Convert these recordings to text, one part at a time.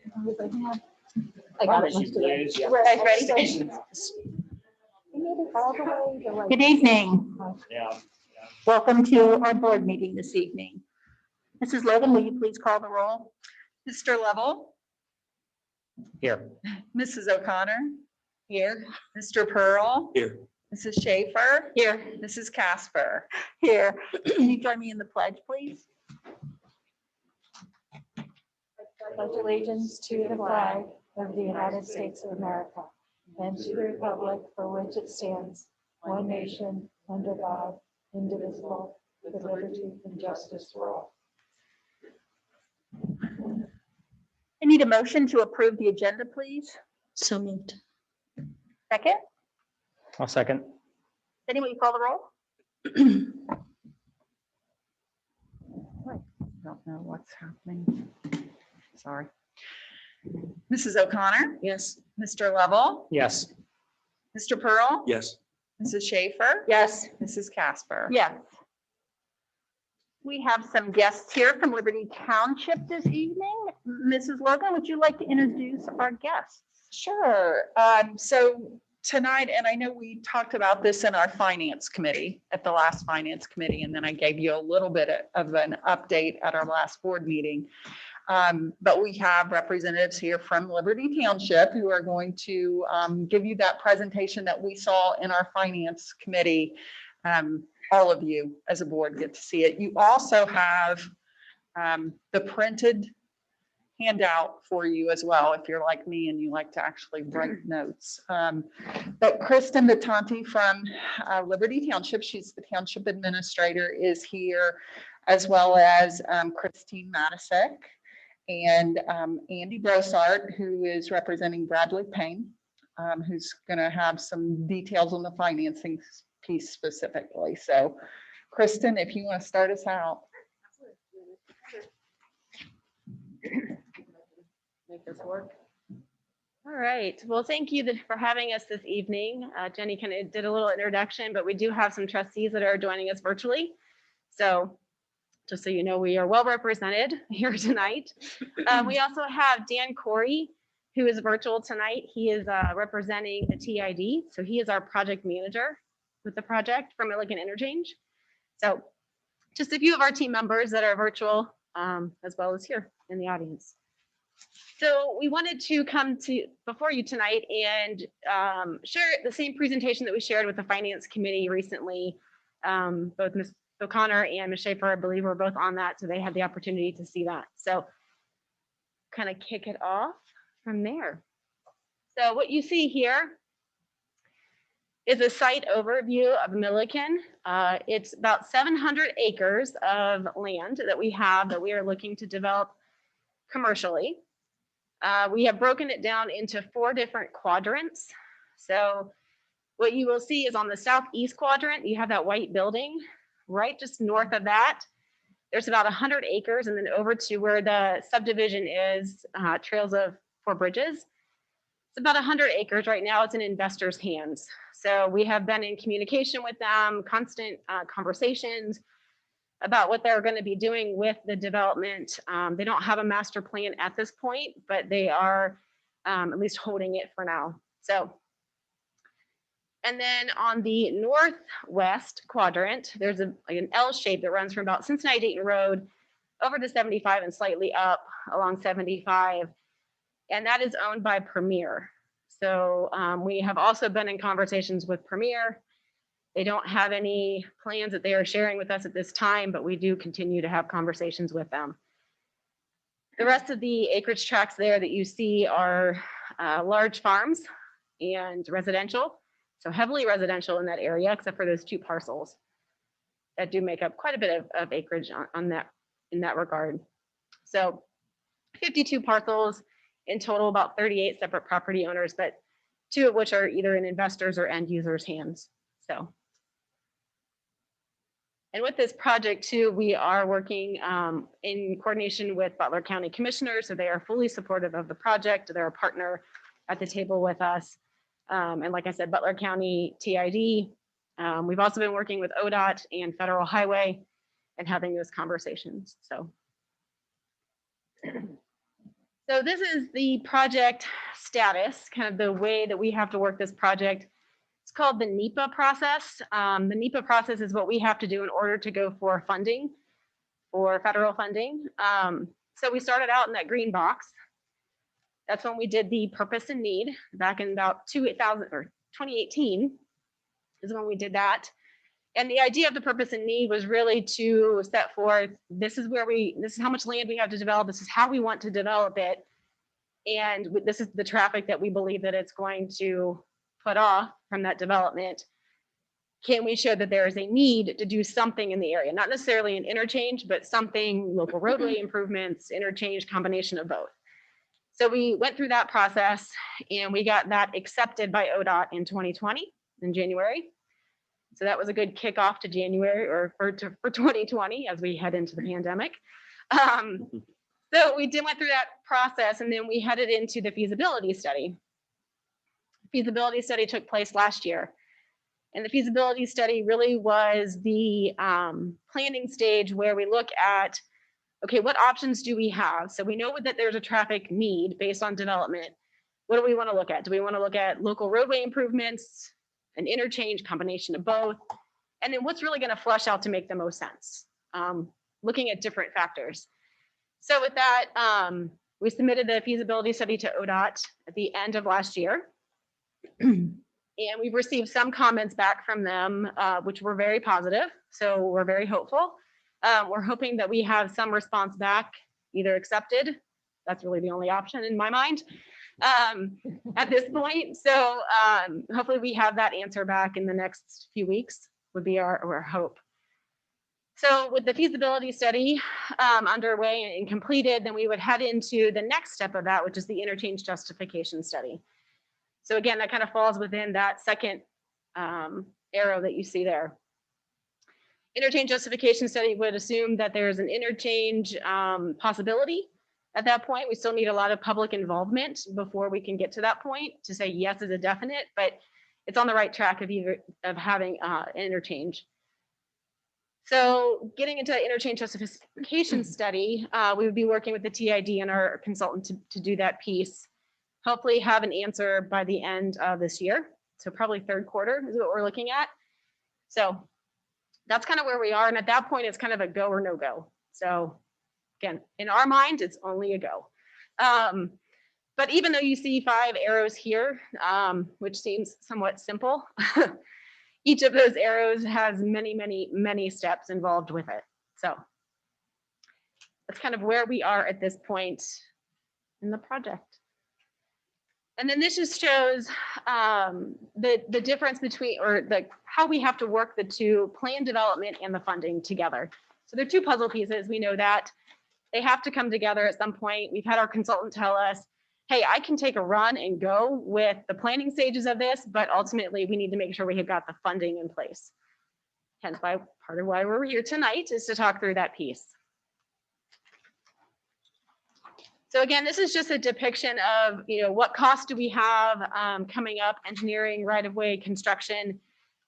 I got it. Ready? Good evening. Welcome to our board meeting this evening. Mrs. Logan, will you please call the roll? Mr. Lovell, Here. Mrs. O'Connor, here, Mr. Pearl, Here. Mrs. Schaefer, Here. Mrs. Casper. Here. Can you join me in the pledge, please? Pledge allegiance to the flag of the United States of America and to the republic for which it stands, one nation, under God, indivisible, with liberty and justice for all. I need a motion to approve the agenda, please. So moved. Second, I'll second. Jenny, will you call the roll? I don't know what's happening. Sorry. Mrs. O'Connor, Yes. Mr. Lovell, Yes. Mr. Pearl, Yes. Mrs. Schaefer, Yes. Mrs. Casper. Yes. We have some guests here from Liberty Township this evening. Mrs. Logan, would you like to introduce our guests? Sure. So tonight, and I know we talked about this in our finance committee at the last finance committee, and then I gave you a little bit of an update at our last board meeting. But we have representatives here from Liberty Township who are going to give you that presentation that we saw in our finance committee. All of you as a board get to see it. You also have the printed handout for you as well, if you're like me and you like to actually write notes. But Kristen Vittanti from Liberty Township, she's the township administrator, is here, as well as Christine Matisek and Andy Brossart, who is representing Bradley Payne, who's going to have some details on the financing piece specifically. So Kristen, if you want to start us out. Make this work. All right. Well, thank you for having us this evening. Jenny kind of did a little introduction, but we do have some trustees that are joining us virtually. So just so you know, we are well represented here tonight. We also have Dan Corey, who is virtual tonight. He is representing the TID. So he is our project manager with the project from One Interchange. So just a few of our team members that are virtual, as well as here in the audience. So we wanted to come to before you tonight and share the same presentation that we shared with the finance committee recently. Both Ms. O'Connor and Ms. Schaefer, I believe, were both on that, so they had the opportunity to see that. So kind of kick it off from there. So what you see here is a site overview of Milliken. It's about 700 acres of land that we have that we are looking to develop commercially. We have broken it down into 4 different quadrants. So what you will see is on the southeast quadrant, you have that white building. Right just north of that, there's about 100 acres, and then over to where the subdivision is, Trails of 4 Bridges. It's about 100 acres right now. It's in investors' hands. So we have been in communication with them, constant conversations about what they're going to be doing with the development. They don't have a master plan at this point, but they are at least holding it for now. So, and then on the northwest quadrant, there's like an L shape that runs from about Cincinnati Dayton Road over to 75 and slightly up along 75. And that is owned by Premier. So we have also been in conversations with Premier. They don't have any plans that they are sharing with us at this time, but we do continue to have conversations with them. The rest of the acreage tracts there that you see are large farms and residential. So heavily residential in that area, except for those 2 parcels that do make up quite a bit of acreage on that in that regard. So 52 parcels in total, about 38 separate property owners, but 2 of which are either in investors or end users' hands. So, and with this project too, we are working in coordination with Butler County Commissioners, so they are fully supportive of the project. They're a partner at the table with us. And like I said, Butler County TID. We've also been working with ODOT and Federal Highway and having those conversations. So So this is the project status, kind of the way that we have to work this project. It's called the Nepa process. The Nepa process is what we have to do in order to go for funding, for federal funding. So we started out in that green box. That's when we did the purpose and need back in about 2018 is when we did that. And the idea of the purpose and need was really to set forth, this is how much land we have to develop. This is how we want to develop it. And this is the traffic that we believe that it's going to put off from that development. Can we show that there is a need to do something in the area? Not necessarily an interchange, but something, local roadway improvements, interchange, combination of both. So we went through that process and we got that accepted by ODOT in 2020, in January. So that was a good kickoff to January or for 2020 as we head into the pandemic. So we went through that process and then we headed into the feasibility study. Feasibility study took place last year. And the feasibility study really was the planning stage where we look at, okay, what options do we have? So we know that there's a traffic need based on development. What do we want to look at? Do we want to look at local roadway improvements, an interchange, combination of both? And then what's really going to flush out to make the most sense? Looking at different factors. So with that, we submitted the feasibility study to ODOT at the end of last year. And we've received some comments back from them, which were very positive. So we're very hopeful. We're hoping that we have some response back, either accepted. That's really the only option in my mind at this point. So hopefully we have that answer back in the next few weeks would be our hope. So with the feasibility study underway and completed, then we would head into the next step of that, which is the interchange justification study. So again, that kind of falls within that second arrow that you see there. Interchange justification study would assume that there's an interchange possibility. At that point, we still need a lot of public involvement before we can get to that point to say yes is a definite, but it's on the right track of having an interchange. So getting into interchange justification study, we would be working with the TID and our consultant to do that piece. Hopefully have an answer by the end of this year. So probably third quarter is what we're looking at. So that's kind of where we are. And at that point, it's kind of a go or no go. So again, in our mind, it's only a go. But even though you see 5 arrows here, which seems somewhat simple, each of those arrows has many, many, many steps involved with it. So that's kind of where we are at this point in the project. And then this just shows the difference between, or how we have to work the two, plan development and the funding together. So they're 2 puzzle pieces. We know that they have to come together at some point. We've had our consultant tell us, hey, I can take a run and go with the planning stages of this, but ultimately we need to make sure we have got the funding in place. Hence why part of why we're here tonight is to talk through that piece. So again, this is just a depiction of, what costs do we have coming up, engineering, right-of-way, construction,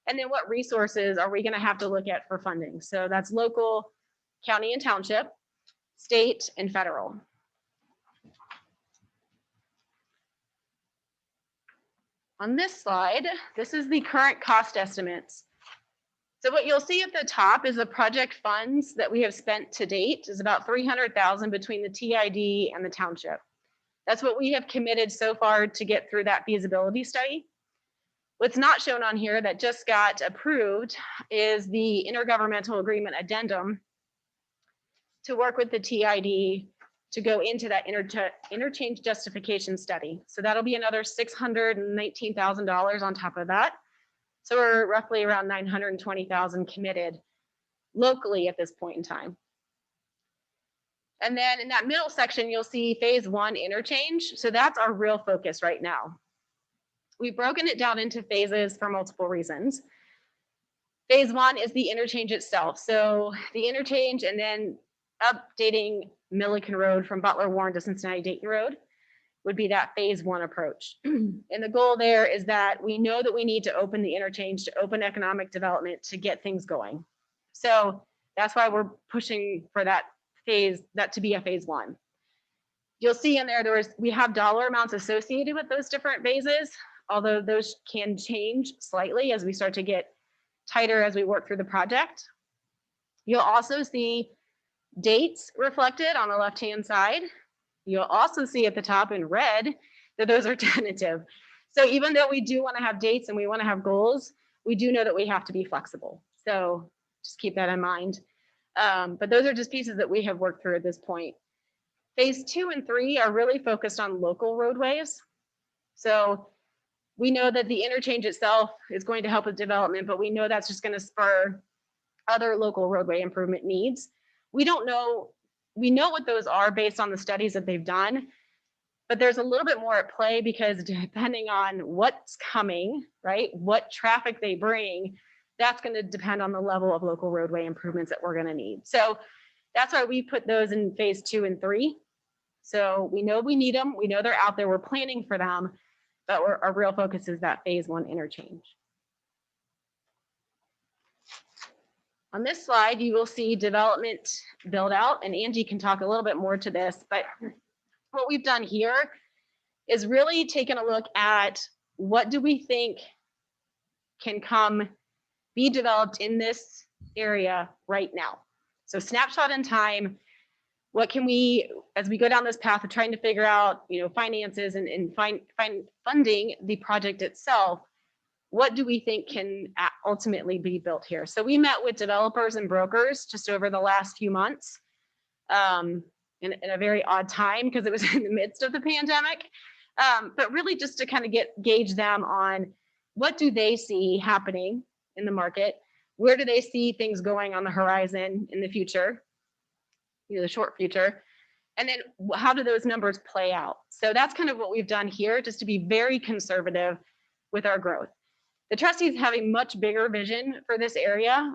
and then what resources are we going to have to look at for funding. So that's local, county and township, state, and federal. On this slide, this is the current cost estimates. So what you'll see at the top is the project funds that we have spent to date is about $300,000 between the TID and the township. That's what we have committed so far to get through that feasibility study. What's not shown on here that just got approved is the intergovernmental agreement addendum to work with the TID to go into that interchange justification study. So that'll be another $619,000 on top of that. So we're roughly around $920,000 committed locally at this point in time. And then in that middle section, you'll see phase 1 interchange. So that's our real focus right now. We've broken it down into phases for multiple reasons. Phase 1 is the interchange itself. So the interchange and then updating Milliken Road from Butler Warren to Cincinnati Dayton Road would be that phase 1 approach. And the goal there is that we know that we need to open the interchange to open economic development to get things going. So that's why we're pushing for that phase, that to be a phase 1. You'll see in there, we have dollar amounts associated with those different phases, although those can change slightly as we start to get tighter as we work through the project. You'll also see dates reflected on the left-hand side. You'll also see at the top in red that those are tentative. So even though we do want to have dates and we want to have goals, we do know that we have to be flexible. So just keep that in mind. But those are just pieces that we have worked through at this point. Phase 2 and 3 are really focused on local roadways. So we know that the interchange itself is going to help with development, but we know that's just going to spur other local roadway improvement needs. We don't know, we know what those are based on the studies that they've done, but there's a little bit more at play because depending on what's coming, right, what traffic they bring, that's going to depend on the level of local roadway improvements that we're going to need. So that's why we put those in phase 2 and 3. So we know we need them. We know they're out there. We're planning for them, but our real focus is that phase 1 interchange. On this slide, you will see development build out, and Angie can talk a little bit more to this, but what we've done here is really taken a look at what do we think can be developed in this area right now. So snapshot in time, what can we, as we go down this path of trying to figure out, finances and funding the project itself, what do we think can ultimately be built here? So we met with developers and brokers just over the last few months in a very odd time because it was in the midst of the pandemic, but really just to kind of gauge them on what do they see happening in the market, where do they see things going on the horizon in the future, the short future, and then how do those numbers play out? So that's kind of what we've done here, just to be very conservative with our growth. The trustees have a much bigger vision for this area.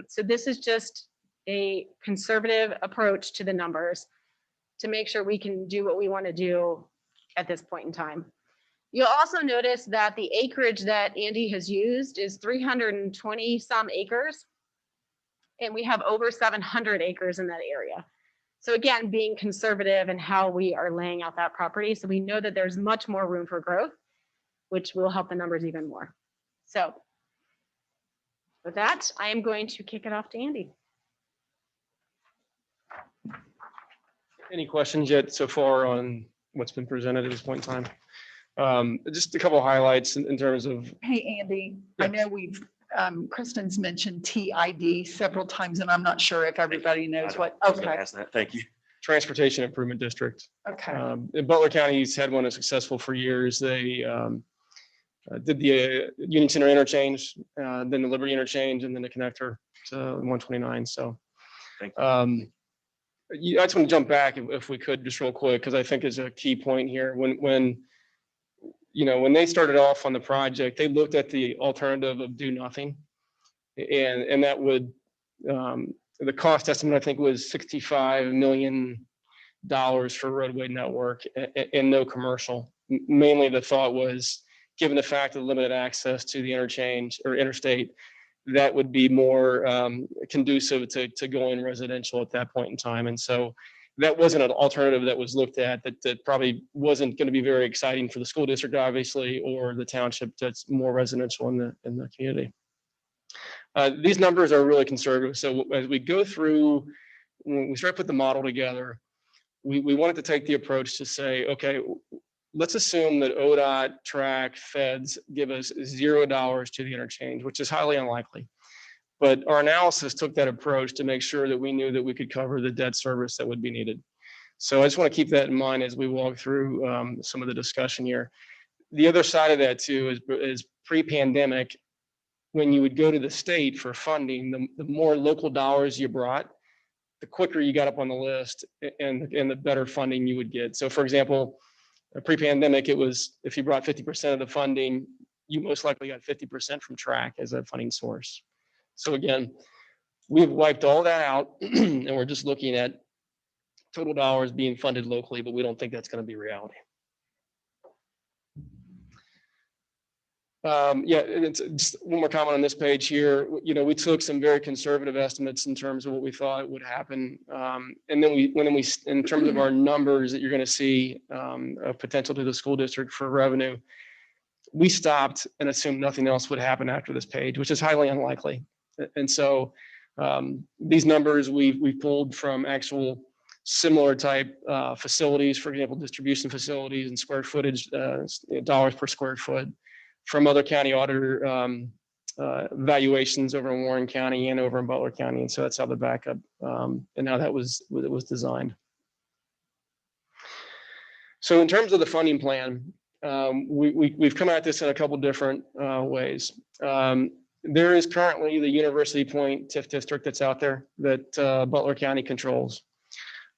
So this is just a conservative approach to the numbers to make sure we can do what we want to do at this point in time. You'll also notice that the acreage that Andy has used is 320 some acres, and we have over 700 acres in that area. So again, being conservative in how we are laying out that property. So we know that there's much more room for growth, which will help the numbers even more. So with that, I am going to kick it off to Andy. Any questions yet so far on what's been presented at this point in time? Just a couple of highlights in terms of. Hey, Andy, I know Kristen's mentioned TID several times, and I'm not sure if everybody knows what. Okay. Ask that. Thank you. Transportation Improvement District. Okay. In Butler County's had one that's successful for years. They did the Union Center interchange, then the Liberty interchange, and then the connector to 129. So Thank you. I just want to jump back if we could just real quick, because I think is a key point here. When they started off on the project, they looked at the alternative of do nothing, and that would the cost estimate I think was $65 million for roadway network and no commercial. Mainly the thought was, given the fact of limited access to the interchange or interstate, that would be more conducive to going residential at that point in time. And so that wasn't an alternative that was looked at that probably wasn't going to be very exciting for the school district, obviously, or the township that's more residential in the community. These numbers are really conservative. So as we go through, when we start to put the model together, we wanted to take the approach to say, okay, let's assume that ODOT, TRAC, feds give us $0 to the interchange, which is highly unlikely. But our analysis took that approach to make sure that we knew that we could cover the debt service that would be needed. So I just want to keep that in mind as we walk through some of the discussion here. The other side of that too is pre-pandemic, when you would go to the state for funding, the more local dollars you brought, the quicker you got up on the list and the better funding you would get. So for example, pre-pandemic, it was if you brought 50% of the funding, you most likely got 50% from TRAC as a funding source. So again, we've wiped all that out and we're just looking at total dollars being funded locally, but we don't think that's going to be reality. Yeah, and it's just one more comment on this page here. You know, we took some very conservative estimates in terms of what we thought would happen. And then in terms of our numbers that you're going to see of potential to the school district for revenue, we stopped and assumed nothing else would happen after this page, which is highly unlikely. And so these numbers we've pulled from actual similar type facilities, for example, distribution facilities and square footage, dollars per square foot, from other county auditor valuations over in Warren County and over in Butler County. And so that's how the backup and how that was designed. So in terms of the funding plan, we've come at this in a couple different ways. There is currently the University Point TIF district that's out there that Butler County controls.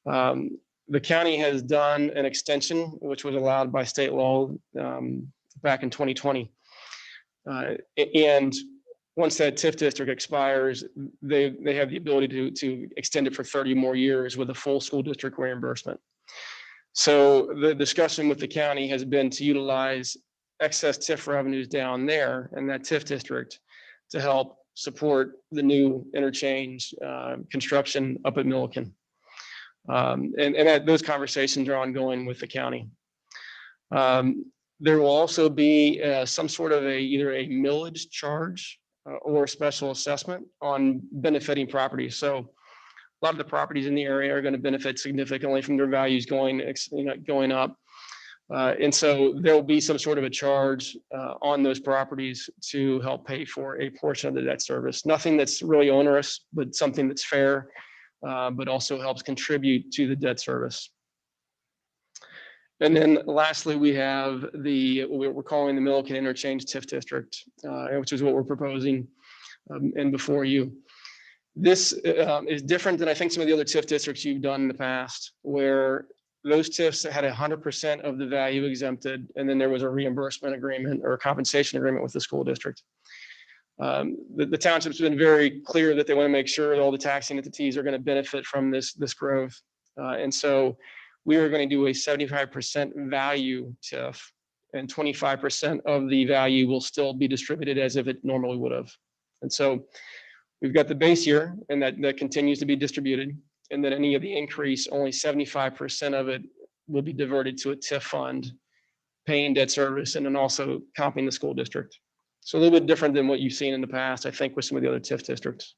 The county has done an extension, which was allowed by state law back in 2020. And once that TIF district expires, they have the ability to extend it for 30 more years with a full school district reimbursement. So the discussion with the county has been to utilize excess TIF revenues down there in that TIF district to help support the new interchange construction up at Milliken. And those conversations are ongoing with the county. There will also be some sort of either a millage charge or a special assessment on benefiting properties. So a lot of the properties in the area are going to benefit significantly from their values going up. And so there will be some sort of a charge on those properties to help pay for a portion of the debt service. Nothing that's really onerous, but something that's fair, but also helps contribute to the debt service. And then lastly, we have what we're calling the Milliken Interchange TIF district, which is what we're proposing and before you. This is different than I think some of the other TIF districts you've done in the past, where those TIFs had 100% of the value exempted, and then there was a reimbursement agreement or a compensation agreement with the school district. The township's been very clear that they want to make sure that all the taxing entities are going to benefit from this growth. And so we are going to do a 75% value TIF, and 25% of the value will still be distributed as if it normally would have. And so we've got the base year, and that continues to be distributed. And then any of the increase, only 75% of it will be diverted to a TIF fund, paying debt service, and then also comping the school district. So a little bit different than what you've seen in the past, I think, with some of the other TIF districts.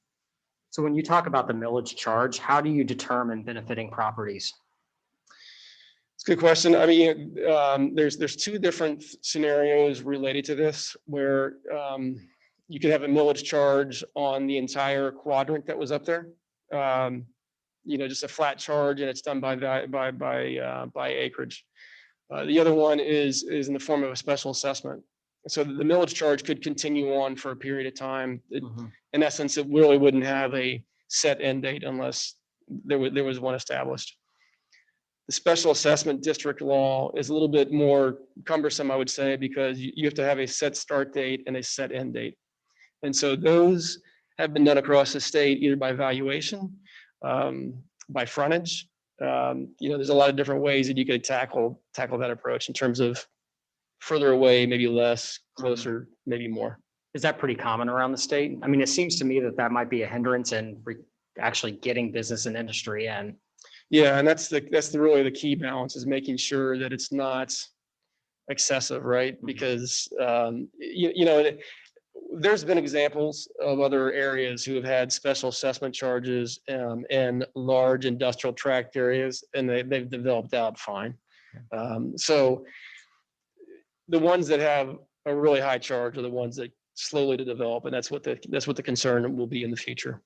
So when you talk about the millage charge, how do you determine benefiting properties? It's a good question. I mean, there's two different scenarios related to this, where you could have a millage charge on the entire quadrant that was up there. Just a flat charge, and it's done by acreage. The other one is in the form of a special assessment. So the millage charge could continue on for a period of time. In essence, it really wouldn't have a set end date unless there was one established. The special assessment district law is a little bit more cumbersome, I would say, because you have to have a set start date and a set end date. And so those have been done across the state, either by valuation, by frontage. There's a lot of different ways that you could tackle that approach in terms of further away, maybe less, closer, maybe more. Is that pretty common around the state? I mean, it seems to me that might be a hindrance in actually getting business and industry in. Yeah, and that's really the key balance, is making sure that it's not excessive, right? Because there's been examples of other areas who have had special assessment charges in large industrial tract areas, and they've developed out fine. So the ones that have a really high charge are the ones that slowly to develop, and that's what the concern will be in the future.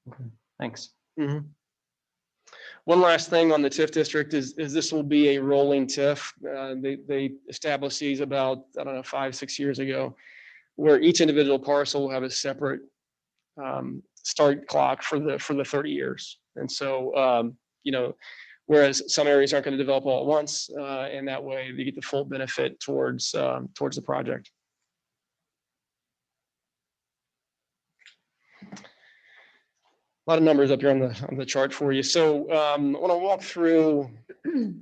Okay, thanks. Mm-hmm. One last thing on the TIF district is this will be a rolling TIF. They established these about, 5-6 years ago, where each individual parcel will have a separate start clock for the 30 years. And so, whereas some areas aren't going to develop all at once, and that way you get the full benefit towards the project. lot of numbers up here on the chart for you. So I want to walk through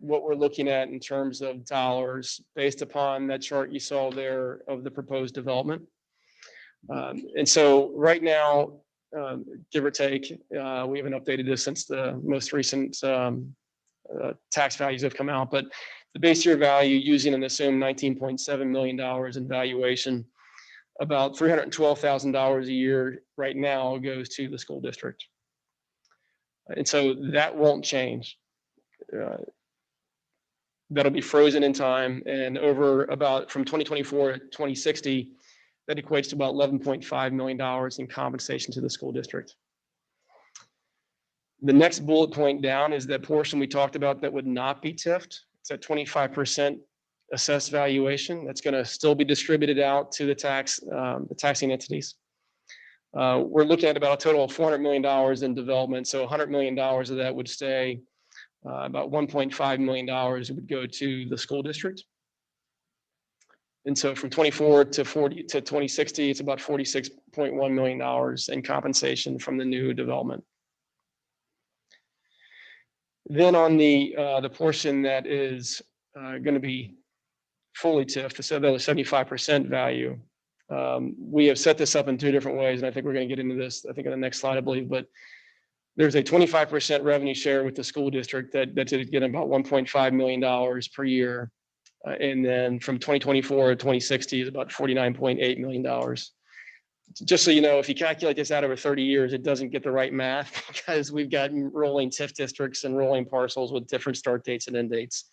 what we're looking at in terms of dollars based upon that chart you saw there of the proposed development. And so right now, give or take, we haven't updated this since the most recent tax values have come out, but the base year value using an assumed $19.7 million in valuation, about $312,000 a year right now goes to the school district. And so that won't change. That'll be frozen in time, and over about from 2024 to 2060, that equates to about $11.5 million in compensation to the school district. The next bullet point down is that portion we talked about that would not be TIFed. It's at 25% assessed valuation. That's going to still be distributed out to the taxing entities. We're looking at about a total of $400 million in development. So $100 million of that would stay. About $1.5 million would go to the school district. And so from 24 to 2060, it's about $46.1 million in compensation from the new development. Then on the portion that is going to be fully TIFed, so that was 75% value. We have set this up in two different ways, and I think we're going to get into this, I think, in the next slide, I believe. But there's a 25% revenue share with the school district that's getting about $1.5 million per year. And then from 2024 to 2060 is about $49.8 million. Just so you know, if you calculate this out over 30 years, it doesn't get the right math because we've got rolling TIF districts and rolling parcels with different start dates and end dates.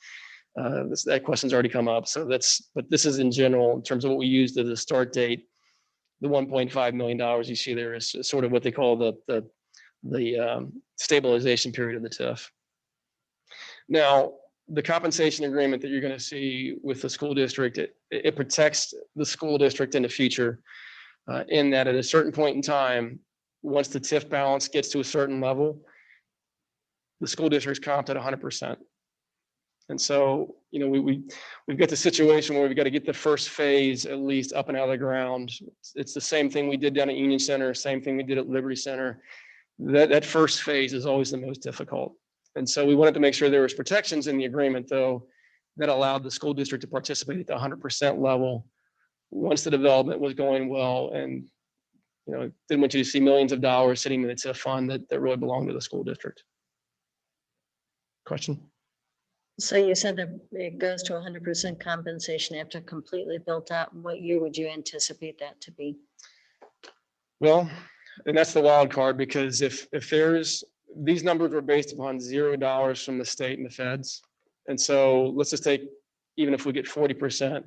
That question's already come up. So but this is in general, in terms of what we used as a start date. The $1.5 million you see there is sort of what they call the stabilization period of the TIF. Now, the compensation agreement that you're going to see with the school district, it protects the school district in the future in that at a certain point in time, once the TIF balance gets to a certain level, the school district's comped at 100%. And so, you know, we've got the situation where we've got to get the first phase at least up and out of the ground. It's the same thing we did down at Union Center, same thing we did at Liberty Center. That first phase is always the most difficult. And so we wanted to make sure there was protections in the agreement, though, that allowed the school district to participate at the 100% level once the development was going well, and you know, didn't want you to see millions of dollars sitting in the TIF fund that really belonged to the school district. Question? So you said that it goes to 100% compensation after completely built out. What year would you anticipate that to be? Well, and that's the wild card, because if these numbers were based upon $0 from the state and the feds. And so let's just take, even if we get 40%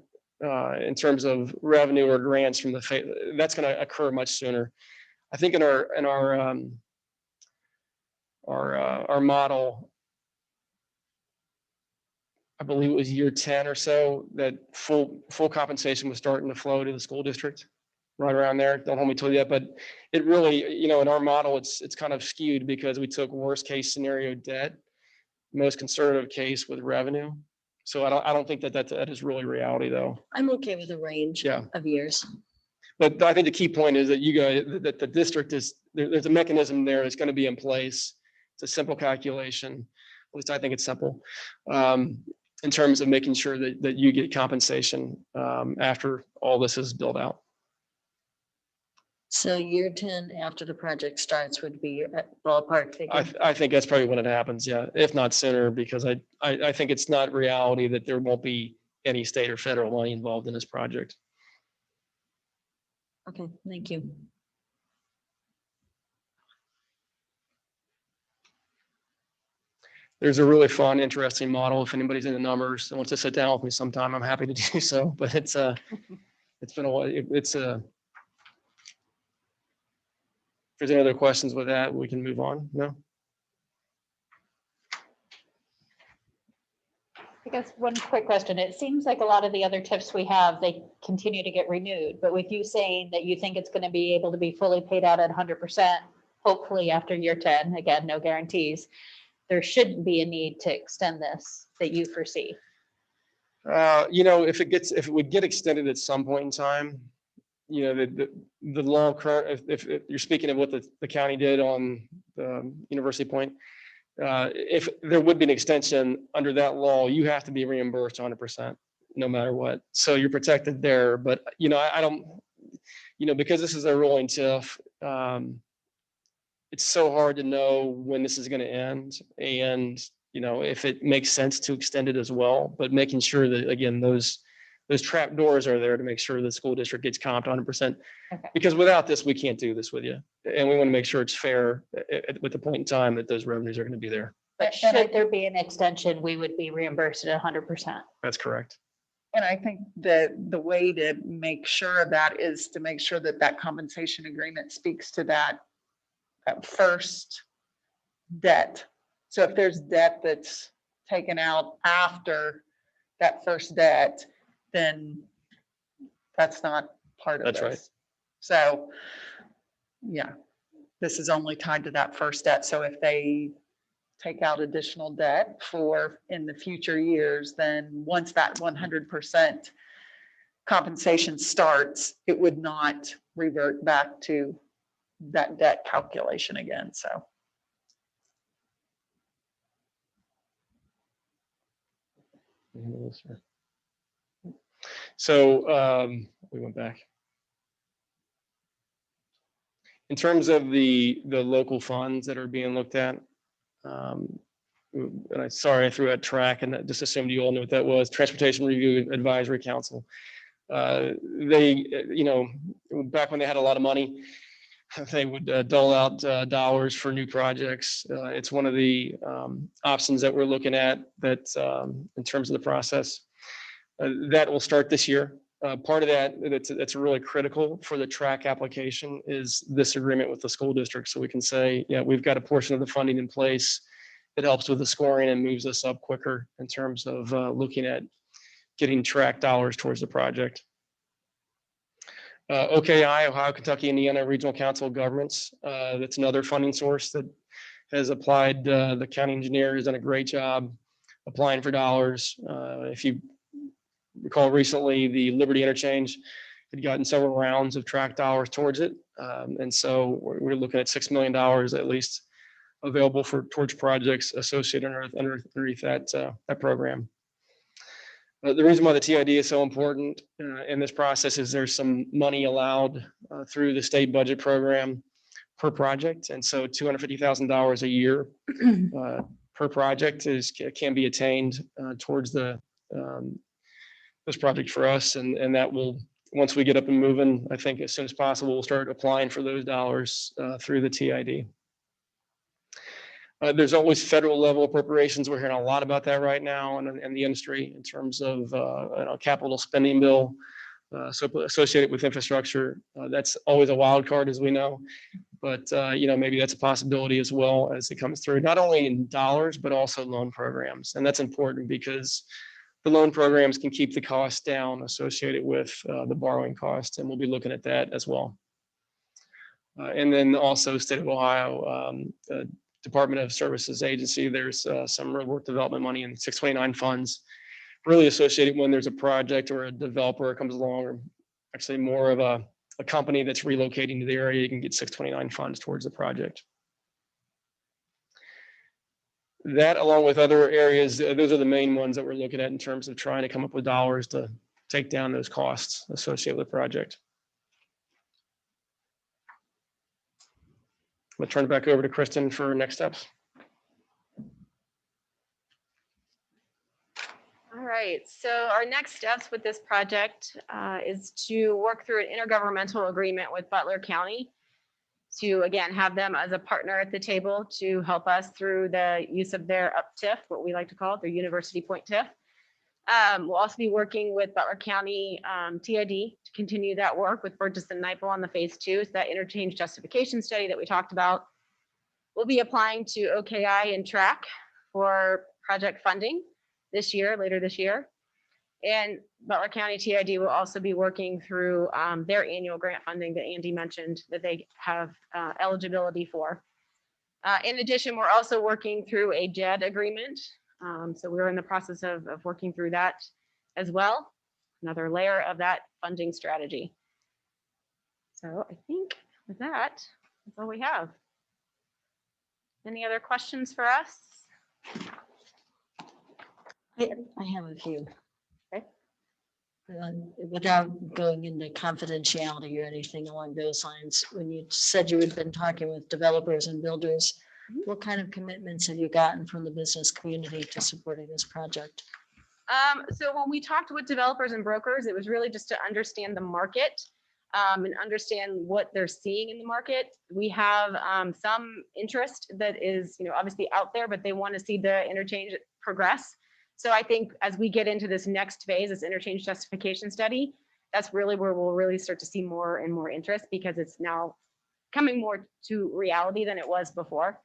in terms of revenue or grants from the fed, that's going to occur much sooner. I think in our model, I believe it was year 10 or so that full compensation was starting to flow to the school district. Right around there. Don't hold me to that, but it really, you know, in our model, it's kind of skewed because we took worst case scenario debt, most conservative case with revenue. So I don't think that is really reality, though. I'm okay with a range of years. But I think the key point is that that the district there's a mechanism there that's going to be in place. It's a simple calculation. At least I think it's simple in terms of making sure that you get compensation after all this is built out. So year 10 after the project starts would be your ballpark figure? I think that's probably when it happens, yeah, if not sooner, because I think it's not reality that there won't be any state or federal money involved in this project. Okay, thank you. There's a really fun, interesting model. If anybody's into numbers and wants to sit down with me sometime, I'm happy to do so. But it's been a while. If there's any other questions with that, we can move on. No? I guess one quick question. It seems like a lot of the other TIFs we have, they continue to get renewed, but with you saying that you think it's going to be able to be fully paid out at 100%, hopefully after year 10, again, no guarantees, there shouldn't be a need to extend this that you foresee. You know, if it would get extended at some point in time, you know, the law current, if you're speaking of what the county did on University Point, if there would be an extension under that law, you have to be reimbursed 100%, no matter what. So you're protected there. But, you know, I don't, you know, because this is a rolling TIF, it's so hard to know when this is going to end and, you know, if it makes sense to extend it as well, but making sure that, again, those trap doors are there to make sure the school district gets comped 100%. Okay. Because without this, we can't do this with you. And we want to make sure it's fair with the point in time that those revenues are going to be there. But should there be an extension, we would be reimbursed at 100%. That's correct. And I think that the way to make sure of that is to make sure that that compensation agreement speaks to that first debt. So if there's debt that's taken out after that first debt, then that's not part of this. That's right. So, yeah, this is only tied to that first debt. So if they take out additional debt for in the future years, then once that 100% compensation starts, it would not revert back to that debt calculation again. So. So we went back. In terms of the local funds that are being looked at, and sorry I threw out track and just assumed you all knew what that was. Transportation Review Advisory Council. They, you know, back when they had a lot of money, they would dole out dollars for new projects. It's one of the options that we're looking at that in terms of the process. That will start this year. Part of that that's really critical for the track application is this agreement with the school district. So we can say, yeah, we've got a portion of the funding in place that helps with the scoring and moves us up quicker in terms of looking at getting track dollars towards the project. OKI, Ohio, Kentucky, Indiana Regional Council of Governments. That's another funding source that has applied. The county engineer has done a great job applying for dollars. If you recall recently, the Liberty Interchange had gotten several rounds of track dollars towards it. And so we're looking at $6 million at least available towards projects associated underneath that program. The reason why the TID is so important in this process is there's some money allowed through the state budget program per project. And so $250,000 a year per project can be attained towards this project for us. And that will, once we get up and moving, I think as soon as possible, we'll start applying for those dollars through the TID. There's always federal level appropriations. We're hearing a lot about that right now in the industry in terms of capital spending bill so associated with infrastructure. That's always a wild card, as we know, but you know, maybe that's a possibility as well as it comes through, not only in dollars, but also loan programs. And that's important because the loan programs can keep the costs down associated with the borrowing cost. And we'll be looking at that as well. And then also state of Ohio, Department of Services Agency, there's some roadwork development money in 629 funds, really associated when there's a project or a developer comes along, or actually more of a company that's relocating to the area, you can get 629 funds towards the project. That, along with other areas, those are the main ones that we're looking at in terms of trying to come up with dollars to take down those costs associated with the project. I'm going to turn it back over to Kristen for next steps. All right, so our next steps with this project is to work through an intergovernmental agreement with Butler County to, again, have them as a partner at the table to help us through the use of their UP-TIF, what we like to call it, their University Point TIF. We'll also be working with Butler County TID to continue that work with Burgess and Nepa on the phase 2. So that interchange justification study that we talked about. We'll be applying to OKI and TRAC for project funding this year, later this year. And Butler County TID will also be working through their annual grant funding that Andy mentioned that they have eligibility for. In addition, we're also working through a JED agreement. So we're in the process of working through that as well, another layer of that funding strategy. So I think with that, that's all we have. Any other questions for us? I have a few. Okay. Without going into confidentiality or anything along those lines, when you said you had been talking with developers and builders, what kind of commitments have you gotten from the business community to supporting this project? So when we talked with developers and brokers, it was really just to understand the market and understand what they're seeing in the market. We have some interest that is, obviously out there, but they want to see the interchange progress. So I think as we get into this next phase, this interchange justification study, that's really where we'll really start to see more and more interest, because it's now coming more to reality than it was before.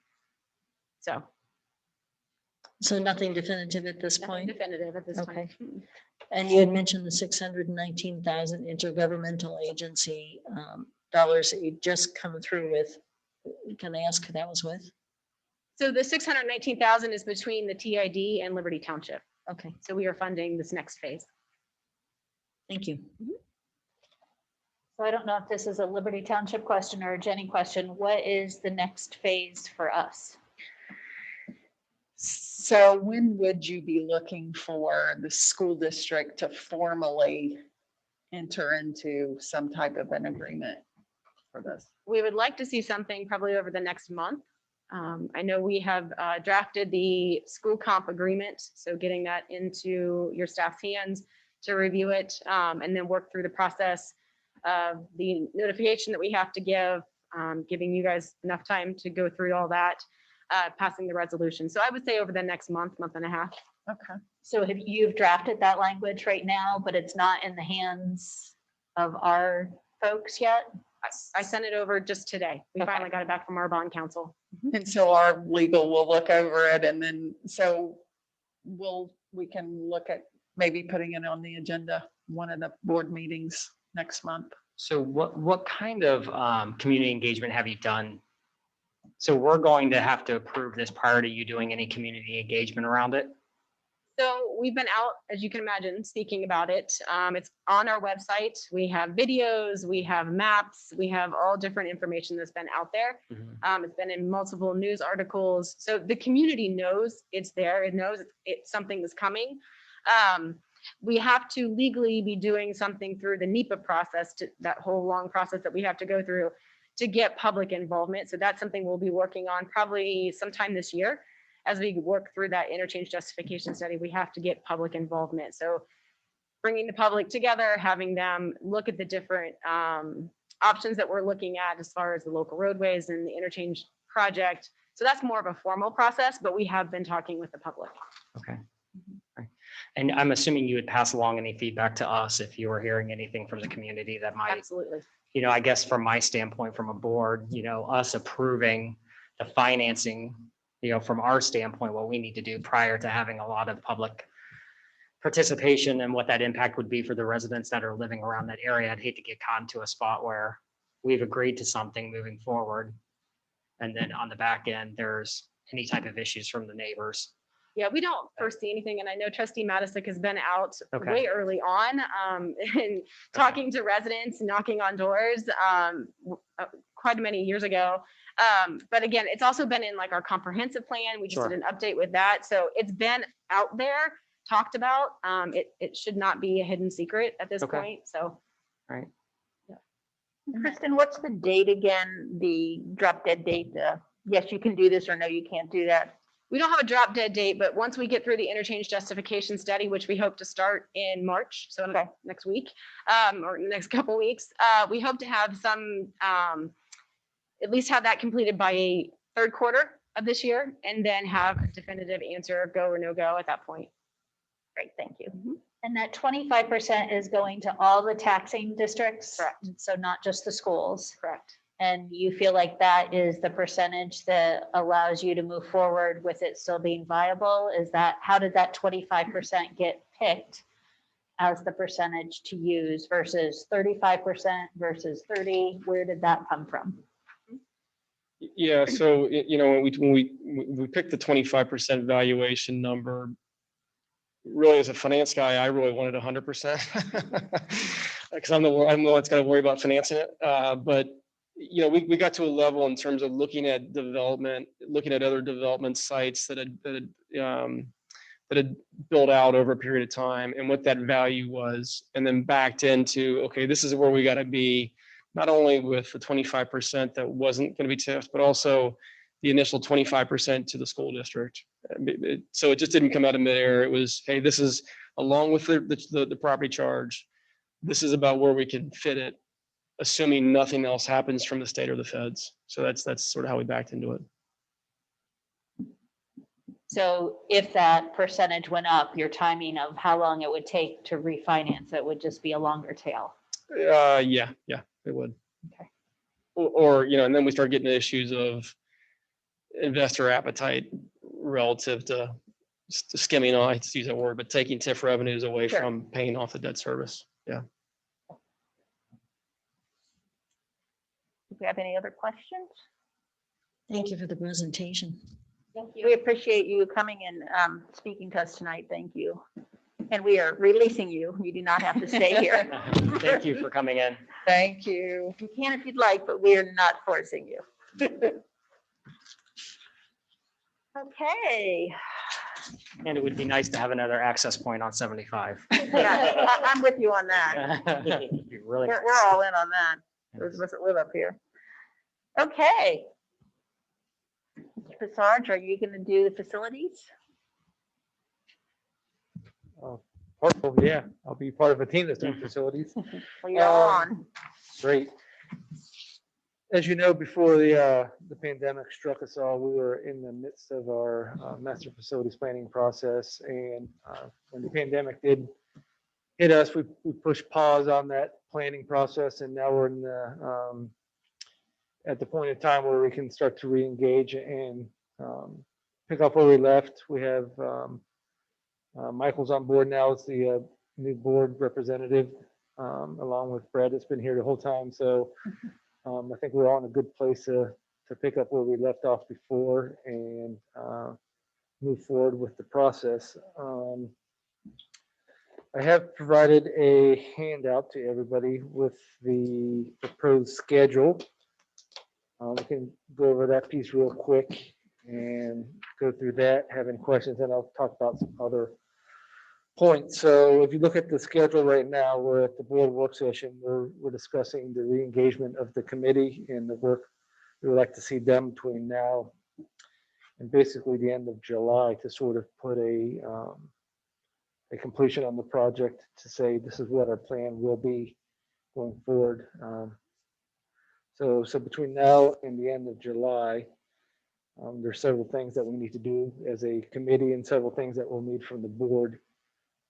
So nothing definitive at this Nothing point? definitive at this Okay. point. And you had mentioned the 619,000 intergovernmental agency dollars that you just come through with. Can I ask who that was with? So the 619,000 is between the TID and Liberty Township. Okay, So we are funding this next phase. thank you. So I don't know if this is a Liberty Township question or a Jenny question. What is the next phase for us? So when would you be looking for the school district to formally enter into some type of an agreement for this? We would like to see something probably over the next month. I know we have drafted the school comp agreement, so getting that into your staff's hands to review it and then work through the process of the notification that we have to give, giving you guys enough time to go through all that, passing the resolution. So I would say over the next month and a half. Okay. So have you've drafted that language right now, but it's not in the hands of our folks yet? I sent it over just today. We Okay. finally got it back from our bond counsel. And so our legal will look over it, and then so we can look at maybe putting it on the agenda, one of the board meetings next month. So what kind of community engagement have you done? So we're going to have to approve this prior to you doing any community engagement around it? So we've been out, as you can imagine, speaking about it. It's on our website. We have videos, we have maps, we have all different information that's been out there. It's been in multiple news articles. So the community knows it's there. It knows it's something that's coming. We have to legally be doing something through the Nepa process, to that whole long process that we have to go through to get public involvement. So that's something we'll be working on probably sometime this year. As we work through that interchange justification study, we have to get public involvement. So bringing the public together, having them look at the different options that we're looking at as far as the local roadways and the interchange project. So that's more of a formal process, but we have been talking with the public. Okay. And I'm assuming you would pass along any feedback to us if you were hearing anything from the community that might, Absolutely. I guess from my standpoint, from a board, us approving the financing, from our standpoint, what we need to do prior to having a lot of public participation and what that impact would be for the residents that are living around that area. I'd hate to get caught into a spot where we've agreed to something moving forward. And then on the back end, there's any type of issues from the neighbors. Yeah, we don't foresee anything. And I know Trustee Matisic has been out Okay. way early on and talking to residents, knocking on doors quite many years ago. But again, it's also been in like our comprehensive plan. We just Sure. did an update with that. So it's been out there, talked about. It should not be a hidden secret at this Okay. point. So Kristen, what's the date again? The drop dead date? Yes, you can do this, or no, you can't do that. we don't have a drop dead date, but once we get through the interchange justification study, which we hope to start in March, so next week, or next couple weeks, we hope to have some, at least have that completed by third quarter of this year, and then have a definitive answer, go or no go at that point. Great, thank you. And that 25% is going to all the taxing districts? Correct. So not just the schools? Correct. And you feel like that is the percentage that allows you to move forward with it still being viable? Is that, how did that 25% get picked as the percentage to use versus 35% versus 30? Where did that come from? Yeah, so, when we picked the 25% valuation number, really, as a finance guy, I really wanted 100%. Because I'm the one that's got to worry about financing it. But you know, we got to a level in terms of looking at development, looking at other development sites that had built out over a period of time and what that value was, and then backed into, okay, this is where we got to be, not only with the 25% that wasn't going to be TIFs, but also the initial 25% to the school district. So it just didn't come out of midair. It was, hey, this is along with the property charge. This is about where we can fit it, assuming nothing else happens from the state or the feds. So that's sort of how we backed into it. So if that percentage went up, your timing of how long it would take to refinance it would just be a longer tail. Yeah, it would. Okay. Or you know, and then we start getting the issues of investor appetite relative to skimming on, I hate to use that word, but taking TIF revenues away Sure. from paying off the debt service. Yeah. Do you have any other questions? Thank you for the presentation. We appreciate you coming and speaking to us tonight. Thank you. And we are releasing you. You do not have to stay here. Thank you for coming in. Thank you. You can if you'd like, but we are not forcing you. Okay. And it would be nice to have another access point on 75. Yeah, I'm with you on that. It'd be really We're nice. all in on that. Those of us that live up here. Okay. Mr. Passarge, are you going to do the facilities? Yeah, I'll be part of a team that's doing facilities. Well, you're on. Great. As you know, before the pandemic struck us all, we were in the midst of our master facilities planning process. And when the pandemic did hit us, we pushed pause on that planning process. And now we're in the at the point in time where we can start to re-engage and pick up where we left. We have Michael's on board now as the new board representative, along with Brad that's been here the whole time. So I think we're all in a good place to pick up where we left off before and move forward with the process. I have provided a handout to everybody with the proposed schedule. We can go over that piece real quick and go through that, have any questions, and I'll talk about some other points. So if you look at the schedule right now, we're at the board work session. We're discussing the re-engagement of the committee and the work we would like to see done between now and basically the end of July to sort of put a completion on the project to say this is what our plan will be going forward. So between now and the end of July, there's several things that we need to do as a committee and several things that we'll need from the board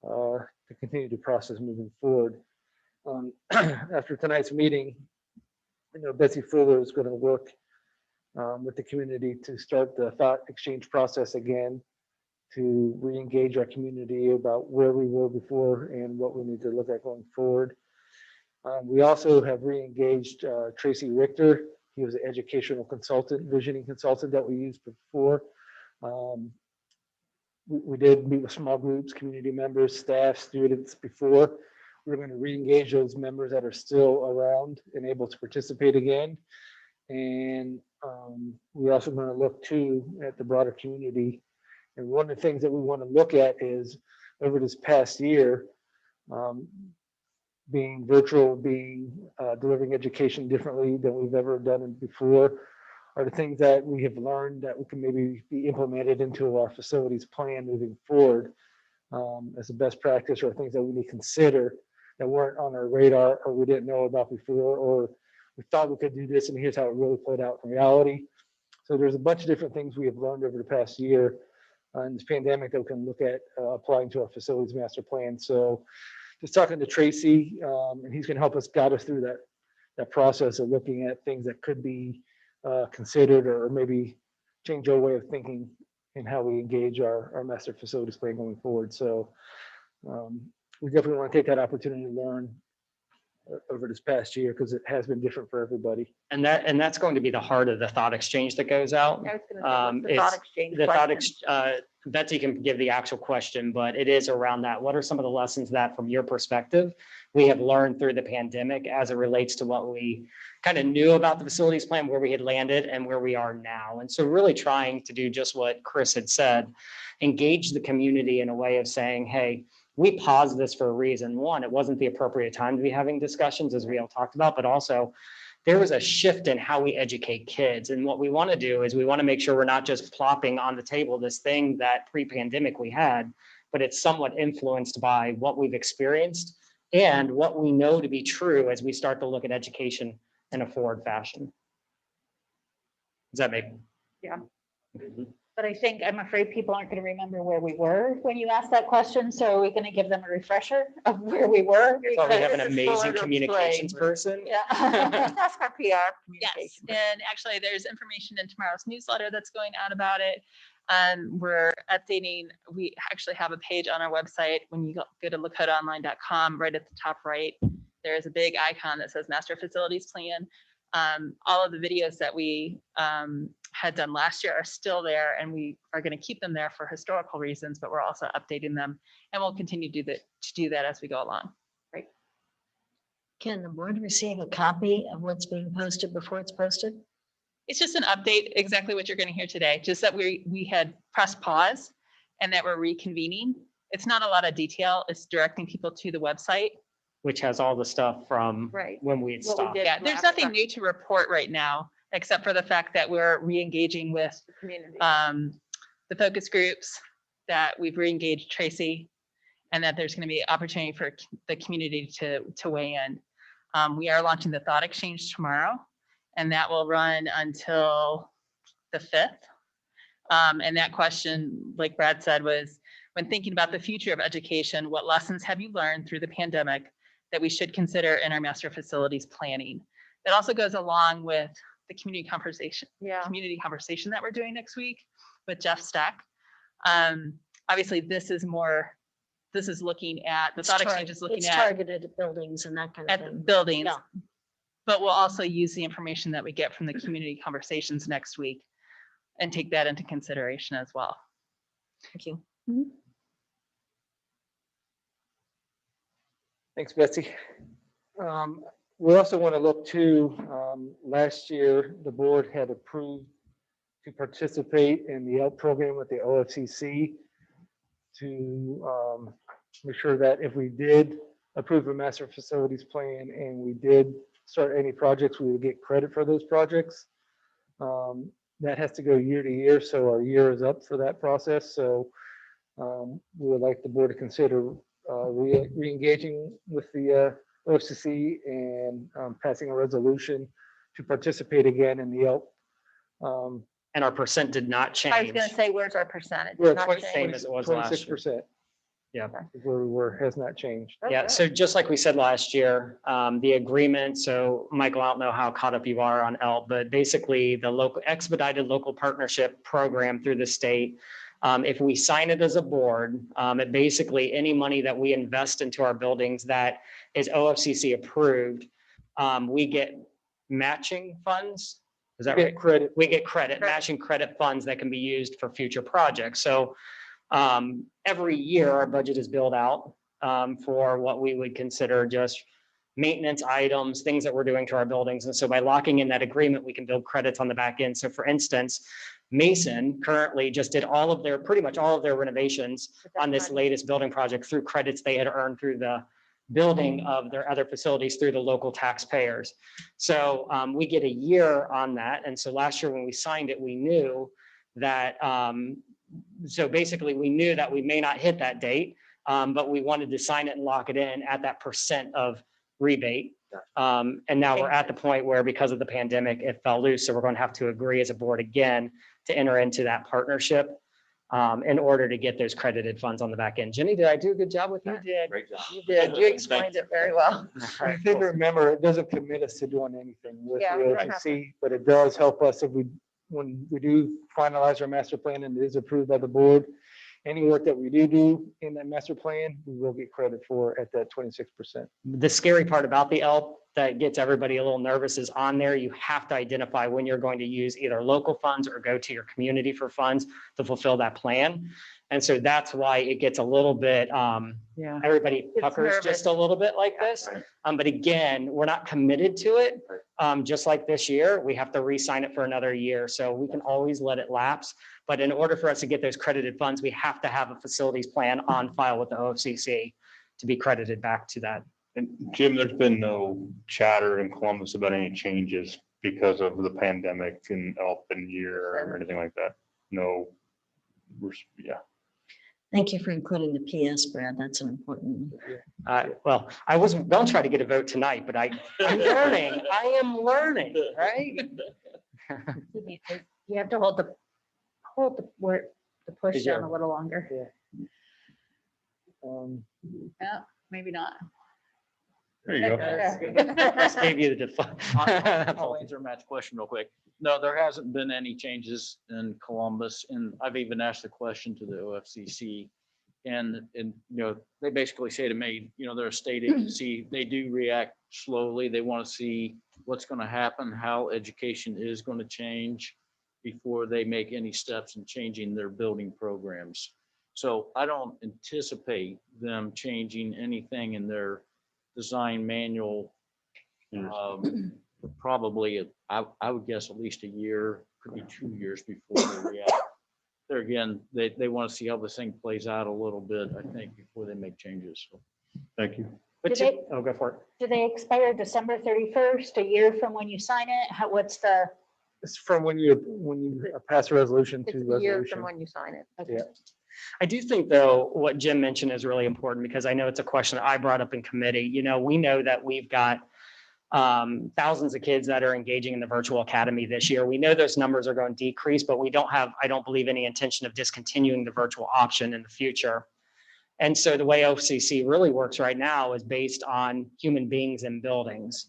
to continue the process moving forward. After tonight's meeting, I know Betsy Fuller is going to work with the community to start the thought exchange process again, to re-engage our community about where we were before and what we need to look at going forward. We also have re-engaged Tracy Richter. He was an educational consultant, visioning consultant that we used before. We did meet with small groups, community members, staff, students before. We're going to re-engage those members that are still around and able to participate again. And we're also going to look too at the broader community. And one of the things that we want to look at is over this past year, being virtual, delivering education differently than we've ever done it before, are the things that we have learned that we can maybe be implemented into our facilities plan moving forward as a best practice, or things that we need to consider that weren't on our radar or we didn't know about before, or we thought we could do this and here's how it really played out in reality. So there's a bunch of different things we have learned over the past year in this pandemic that we can look at applying to our facilities master plan. So just talking to Tracy, and he's going to help us guide us through that process of looking at things that could be considered or maybe change our way of thinking and how we engage our master facilities plan going forward. So we definitely want to take that opportunity to learn over this past year, because it has been different for everybody. And that's going to be the heart of the thought exchange that goes out. I was gonna say, what's the thought exchange The thought, question? Betsy can give the actual question, but it is around that. What are some of the lessons that, from your perspective, we have learned through the pandemic as it relates to what we kind of knew about the facilities plan, where we had landed and where we are now? And so really trying to do just what Chris had said, engage the community in a way of saying, hey, we paused this for a reason. One, it wasn't the appropriate time to be having discussions, as we all talked about, but also there was a shift in how we educate kids. And what we want to do is we want to make sure we're not just plopping on the table this thing that pre-pandemic we had, but it's somewhat influenced by what we've experienced and what we know to be true as we start to look at education in a forward fashion. Does that make? Yeah. Mhm. But I think, I'm afraid people aren't going to remember where we were when you asked that question. So are we going to give them a refresher of where we were? So we have an This is amazing fuller to communications explain. person. Yeah. Ask our PR Yes, communication. and actually there's information in tomorrow's newsletter that's going out about it. We're updating, we actually have a page on our website. When you go to lakotaonline.com, right at the top right, there's a big icon that says Master Facilities Plan. All of the videos that we had done last year are still there, and we are going to keep them there for historical reasons, but we're also updating them, and we'll continue to do that as we go along. Can the board receive a copy of what's being posted before it's posted? It's just an update, exactly what you're going to hear today, just that we had pressed pause and that we're reconvening. It's not a lot of detail. It's directing people to the website. Which has all the stuff from Right. when we had What we stopped. did Yeah, there's last nothing time. new to report right now, except for the fact that we're re-engaging with Community. the focus groups, that we've re-engaged Tracy, and that there's going to be opportunity for the community to weigh in. We are launching the thought exchange tomorrow, and that will run until the 5th. And that question, like Brad said, was, when thinking about the future of education, what lessons have you learned through the pandemic that we should consider in our master facilities planning? That also goes along with the community conversation that we're doing next week with Jeff Stack. Obviously, this is looking at, the thought exchange is looking It's at targeted at buildings and that kind of the thing. buildings. Yeah. But we'll also use the information that we get from the community conversations next week and take that into consideration as well. Thank you. Thanks, Betsy. We also want to look to, last year, the board had approved to participate in the ELP program with the OFCC to make sure that if we did approve a master facilities plan and we did start any projects, we would get credit for those projects. That has to go year to year, so our year is up for that process. So we would like the board to consider re-engaging with the OFCC and passing a resolution to participate again in the ELP. And our percent did not change. I was gonna say, where's our percentage? We're at Not 20 changed. Same as it was last year. 26%. Yeah. Is where we were, has not changed. Oh, Yeah, good. so just like we said last year, the agreement, so Michael, I don't know how caught up you are on ELP, but basically the local expedited local partnership program through the state. If we sign it as a board, it basically, any money that we invest into our buildings that is OFCC approved, we get matching funds. Is that right? Credit. We get credit, matching credit funds that can be used for future projects. So every year our budget is billed out for what we would consider just maintenance items, things that we're doing to our buildings. And so by locking in that agreement, we can build credits on the back end. So for instance, Mason currently just did pretty much all of their renovations on this latest building project through credits they had earned through the building of their other facilities through the local taxpayers. So we get a year on that. And so last year when we signed it, we knew that, so basically we knew that we may not hit that date, but we wanted to sign it and lock it in at that percent of rebate. And now we're at the point where, because of the pandemic, it fell loose. So we're going to have to agree as a board again to enter into that partnership in order to get those credited funds on the back end. Jenny, did I do a good job with that? You did. Great job. You did. You explained it very well. I think, remember, it doesn't commit us to doing anything with Yeah, the we don't have OFCC, but it does help us if when we do finalize our master plan and it is approved by the board any work that we do in that master plan, we will get credit for at that 26%. The scary part about the ELP that gets everybody a little nervous is on there, you have to identify when you're going to use either local funds or go to your community for funds to fulfill that plan. And so that's why it gets a little bit, Yeah. everybody It's puckers nervous. just a little bit like this. But again, we're not committed to it. Just like this year, we have to re-sign it for another year. So we can always let it lapse. But in order for us to get those credited funds, we have to have a facilities plan on file with the OFCC to be credited back to that. And Jim, there's been no chatter in Columbus about any changes because of the pandemic and open year or anything like that. No. Yeah. Thank you for including the PS, Brad. That's an important. Well, I wasn't going to try to get a vote tonight, but I'm learning. I am learning, right? You have to hold the push Did down you- a little longer. Yeah, maybe not. There you go. Just gave you the I'll answer Matt's question real quick. No, there hasn't been any changes in Columbus, and I've even asked the question to the OFCC. And they basically say to me, they're a state agency, they do react slowly. They want to see what's going to happen, how education is going to change before they make any steps in changing their building programs. So I don't anticipate them changing anything in their design manual. Probably, I would guess at least a year, could be 2 years before they react. There again, they want to see how this thing plays out a little bit, I think, before they make changes. So, Thank you. But Do they- oh, go for it. Do they expire December 31st, a year from when you sign it? What's the? It's from when you pass a resolution It's to a year resolution. from when you sign it. Yeah. I do think, though, what Jim mentioned is really important because I know it's a question that I brought up in committee. We know that we've got thousands of kids that are engaging in the virtual academy this year. We know those numbers are going to decrease, but we don't have, I don't believe, any intention of discontinuing the virtual option in the future. And so the way OFCC really works right now is based on human beings and buildings.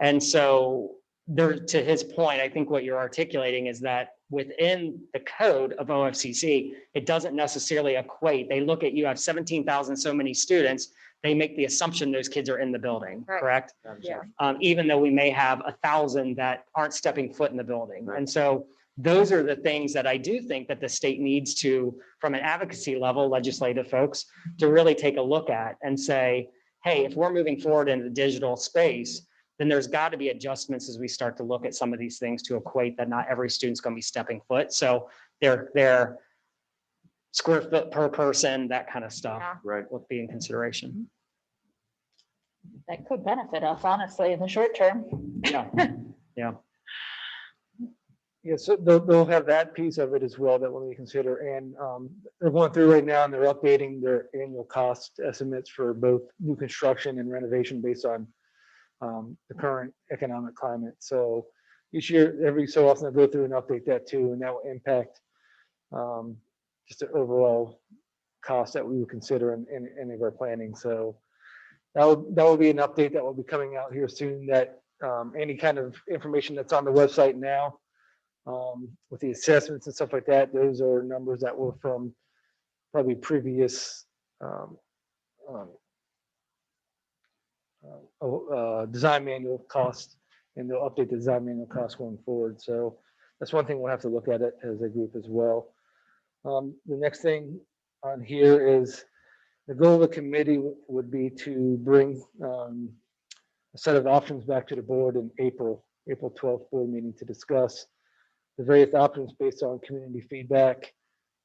And so there, to his point, I think what you're articulating is that within the code of OFCC, it doesn't necessarily equate. They look at, you have 17,000 so many students, they make the assumption those kids are in the building, Right. correct? Yeah. Even though we may have 1,000 that aren't stepping foot in the building. And so those are the things that I do think that the state needs to, from an advocacy level, legislative folks, to really take a look at and say, hey, if we're moving forward in the digital space, then there's got to be adjustments as we start to look at some of these things to equate that not every student's going to be stepping foot. So they're square foot per person, that kind of stuff. Yeah. right. Will be in consideration. That could benefit us, honestly, in the short term. Yeah. Yeah. Yeah, so they'll have that piece of it as well that when we consider, and they're going through right now and they're updating their annual cost estimates for both new construction and renovation based on the current economic climate. So each year, every so often, I go through and update that too, and that will impact just the overall cost that we would consider in any of our planning. So that will be an update that will be coming out here soon. That any kind of information that's on the website now, with the assessments and stuff like that, those are numbers that were from probably previous design manual costs, and they'll update the design manual costs going forward. So that's one thing we'll have to look at it as a group as well. The next thing on here is the goal of the committee would be to bring a set of options back to the board in April 12th board meeting to discuss the various options based on community feedback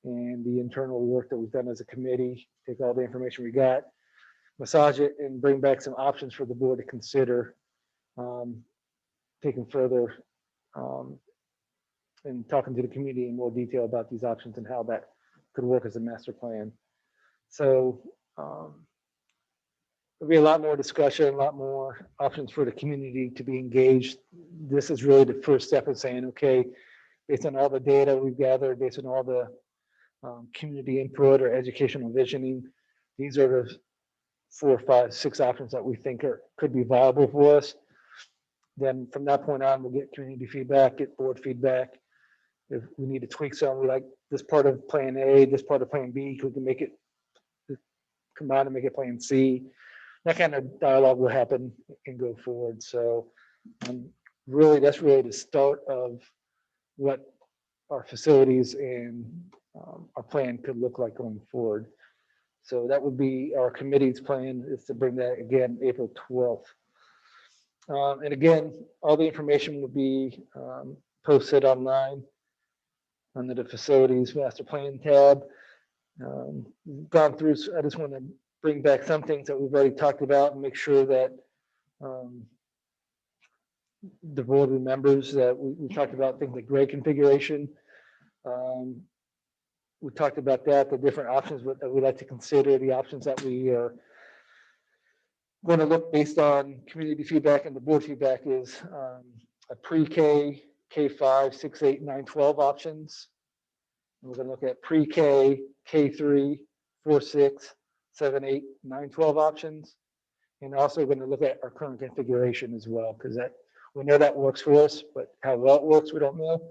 and the internal work that we've done as a committee. Take all the information we got, massage it, and bring back some options for the board to consider taking further and talking to the community in more detail about these options and how that could work as a master plan. So there'll be a lot more discussion, a lot more options for the community to be engaged. This is really the first step in saying, okay, based on all the data we've gathered, based on all the community input or educational visioning, these are the 4, 5, 6 options that we think could be viable for us. Then from that point on, we'll get community feedback, get board feedback, If we need to tweak some, we like this part of plan A, this part of plan B, we can make it combine and make it plan C. That kind of dialogue will happen and go forward. So really, that's really the start of what our facilities and our plan could look like going forward. So that would be our committee's plan, is to bring that again April 12th. And again, all the information will be posted online under the facilities master plan tab. Gone through, I just want to bring back some things that we've already talked about and make sure that the board remembers that we talked about things like grade configuration. We talked about that, the different options that we'd like to consider, the options that we are going to look based on community feedback and the board feedback is a pre-K, K5, 6, 8, 9, 12 options. We're going to look at pre-K, K3, 4, 6, 7, 8, 9, 12 options. And also going to look at our current configuration as well, because that we know that works for us, but how well it works, we don't know.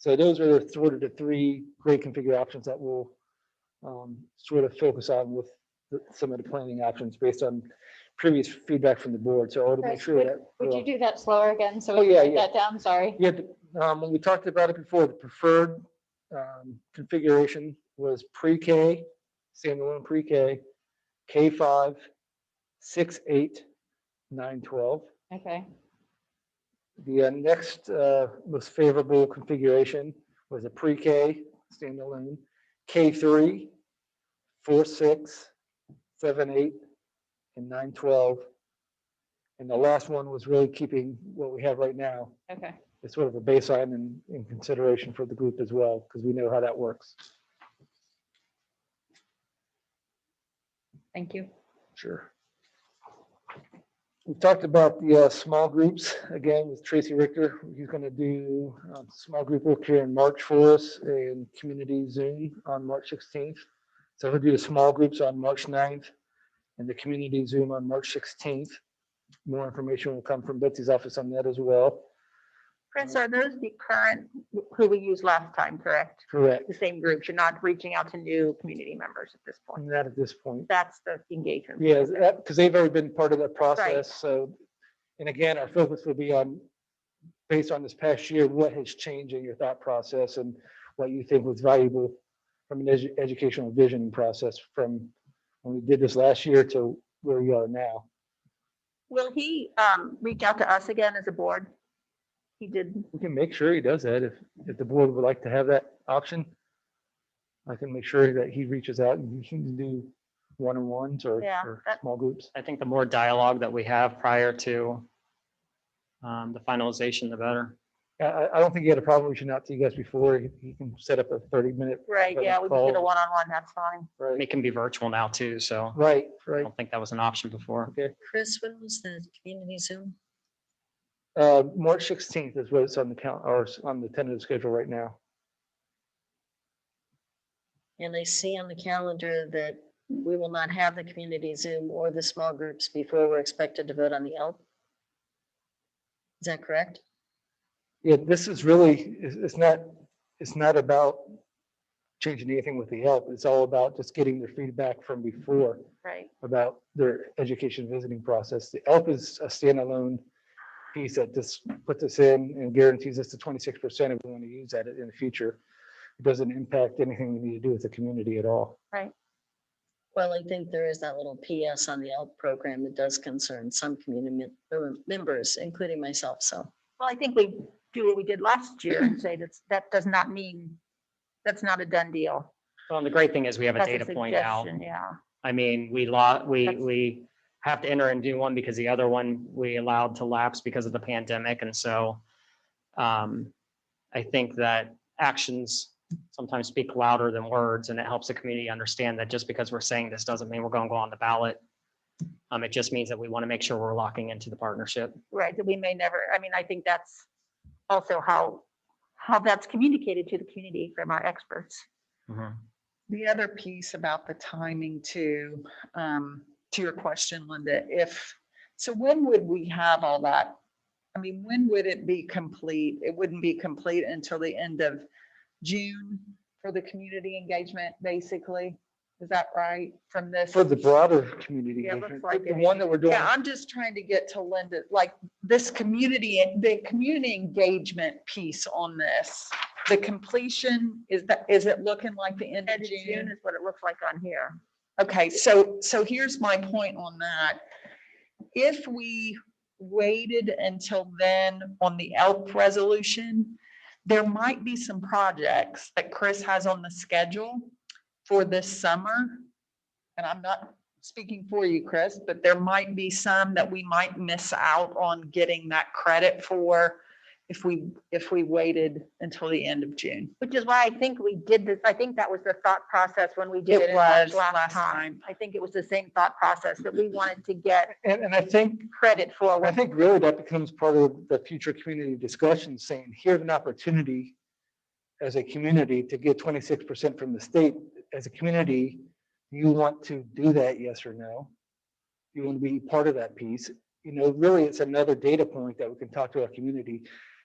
So those are sort of the three grade configure options that we'll sort of focus on with some of the planning options based on previous feedback from the board. So I want to make Chris, sure that. would you do that slower again? So Oh, we can yeah, write yeah. that down, sorry. Yeah, when we talked about it before, the preferred configuration was pre-K, standalone pre-K, K5, 6, 8, 9, 12. Okay, The next most favorable configuration was a pre-K, standalone, K3, 4, 6, 7, 8, and 9, 12. And the last one was really keeping what we have right now. okay. It's sort of a baseline and in consideration for the group as well, because we know how that works. Thank you. Sure. We talked about the small groups again with Tracy Richter. He's going to do small group work here in March for us and community Zoom on March 16th. So he'll do the small groups on March 9th and the community Zoom on March 16th. More information will come from Betsy's office on that as well. Chris, are those the current, who we used last time, correct? Correct. The same groups, you're not reaching out to new community members at this point. Not at this point. That's the engagement. Yeah, because they've already been part of that process. So, and again, our focus will be on, based on this past year, what has changed in your thought process and what you think was valuable from an educational visioning process from when we did this last year to where we are now. Will he reach out to us again as a board? He did. We can make sure he does that if the board would like to have that option. I can make sure that he reaches out and he can do one-on-ones or small groups. I think the more dialogue that we have prior to the finalization, the better. I don't think he had a problem reaching out to you guys before. He can set up a 30-minute. Right, yeah, we can get a one-on-one, that's fine. Right, It can be virtual now too, so right, I right. don't think that was an option before. Okay. Chris, when was the community Zoom? March 16th is what it's on the count or on the tentative schedule right now. And I see on the calendar that we will not have the community Zoom or the small groups before we're expected to vote on the ELP. Is that correct? Yeah, this is really, it's not about changing anything with the help. It's all about just getting their feedback from before Right. about their education visiting process. The ELP is a standalone piece that just puts us in and guarantees us the 26% if we want to use that in the future. It doesn't impact anything we need to do with the community at all. Right. Well, I think there is that little PS on the ELP program that does concern some community members, including myself, so. Well, I think we do what we did last year and say that does not mean, that's not a done deal. Well, and the great thing is we have a That's data point out. suggestion, Yeah. I mean, we have to enter and do one because the other one we allowed to lapse because of the pandemic. And so I think that actions sometimes speak louder than words, and it helps the community understand that just because we're saying this doesn't mean we're going to go on the ballot. It just means that we want to make sure we're locking into the partnership. Right, that we may never, I mean, I think that's also how that's communicated to the community from our experts. Mhm. The other piece about the timing to your question, Linda, so when would we have all that? I mean, when would it be complete? It wouldn't be complete until the end of June for the community engagement, basically. Is that right? From this? For the broader community Yeah, it engagement, looks like the it. one that we're doing. Yeah, I'm just trying to get to Linda, like this community, the community engagement piece on this. The completion, is it looking like the end of End of June June? is what it looks like on here. Okay, so here's my point on that. If we waited until then on the ELP resolution, there might be some projects that Chris has on the schedule for this summer. And I'm not speaking for you, Chris, but there might be some that we might miss out on getting that credit for if we waited until the end of June. Which is why I think we did this. I think that was the thought process when we did It it in March was last time. I think it was the same thought process that we wanted to get And I think, credit for. I think really that becomes part of the future community discussion, saying here's an opportunity as a community to get 26% from the state. As a community, you want to do that, yes or no? You want to be part of that piece. You know, really, it's another data point that we can talk to our community.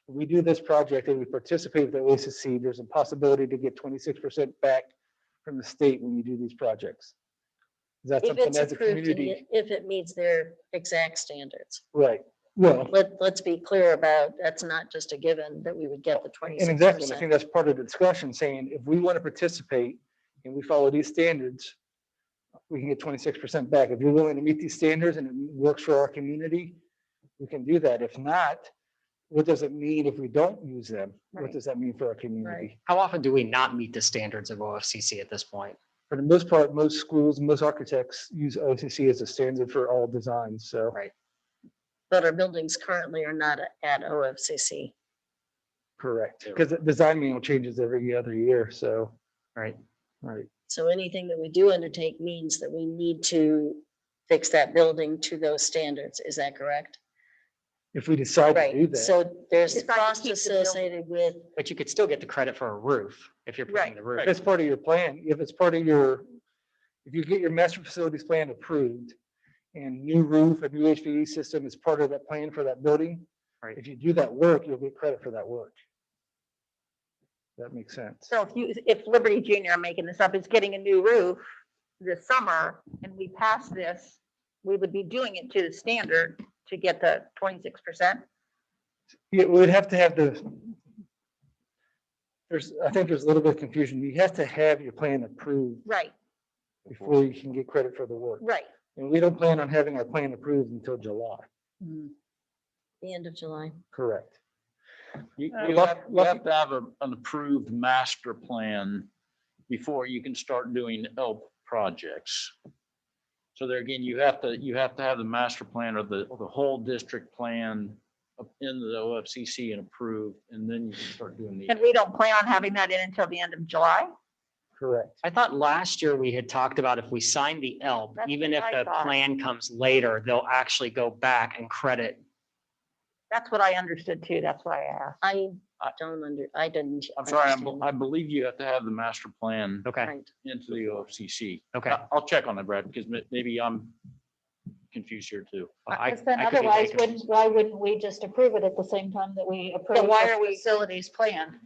If we do this project and we participate with the OCC, there's a possibility to get 26% back from the state when you do these projects. Is that If something it's as a approved, and community? if it meets their exact standards. Right. Well, Let's be clear about, that's not just a given that we would get the and exactly, I 26%. think that's part of the discussion, saying if we want to participate and we follow these standards, we can get 26% back. If you're willing to meet these standards and it works for our community, we can do that. If not, what does it mean if we don't use them? What does that mean for our community? How often do we not meet the standards of OFCC at this point? For the most part, most schools, most architects use OCC as a standard for all designs, so. Right. But our buildings currently are not at OFCC. Correct, because the design manual changes every other year, so. Right. Right. So anything that we do undertake means that we need to fix that building to those standards. Is that correct? If we decide to do Right. that. So there's Decide to cost keep the building. associated with, But you could still get the credit for a roof if you're putting Right, the roof. If it's part of your plan, if it's part of your, if you get your master facilities plan approved and new roof, a new HVAC system is part of that plan for that building. Right. If you do that work, you'll get credit for that work. That makes sense. So if Liberty Junior, I'm making this up, is getting a new roof this summer and we pass this, we would be doing it to the standard to get the 26%. Yeah, we'd have to have I think there's a little bit of confusion. You have to have your plan approved Right, before you can get credit for the work. right. And we don't plan on having our plan approved until July. the end of July. Correct. You Luck- have to have an approved master plan before you can start doing ELP projects. So there again, you have to have the master plan or the whole district plan up in the OFCC and approved, and then you can start doing the. And we don't plan on having that in until the end of July? Correct. I thought last year we had talked about if we signed the ELP, That's even what if I the thought. plan comes later, they'll actually go back and credit. That's what I understood too. That's why I asked. I didn't. I'm sorry, understand. I believe you have to have the master plan Okay, Right. into the OFCC. okay. I'll check on that, Brad, because maybe I'm confused here too. Because then I could be otherwise, making- why wouldn't we just approve it at the same time that we approve why the are we- facilities plan?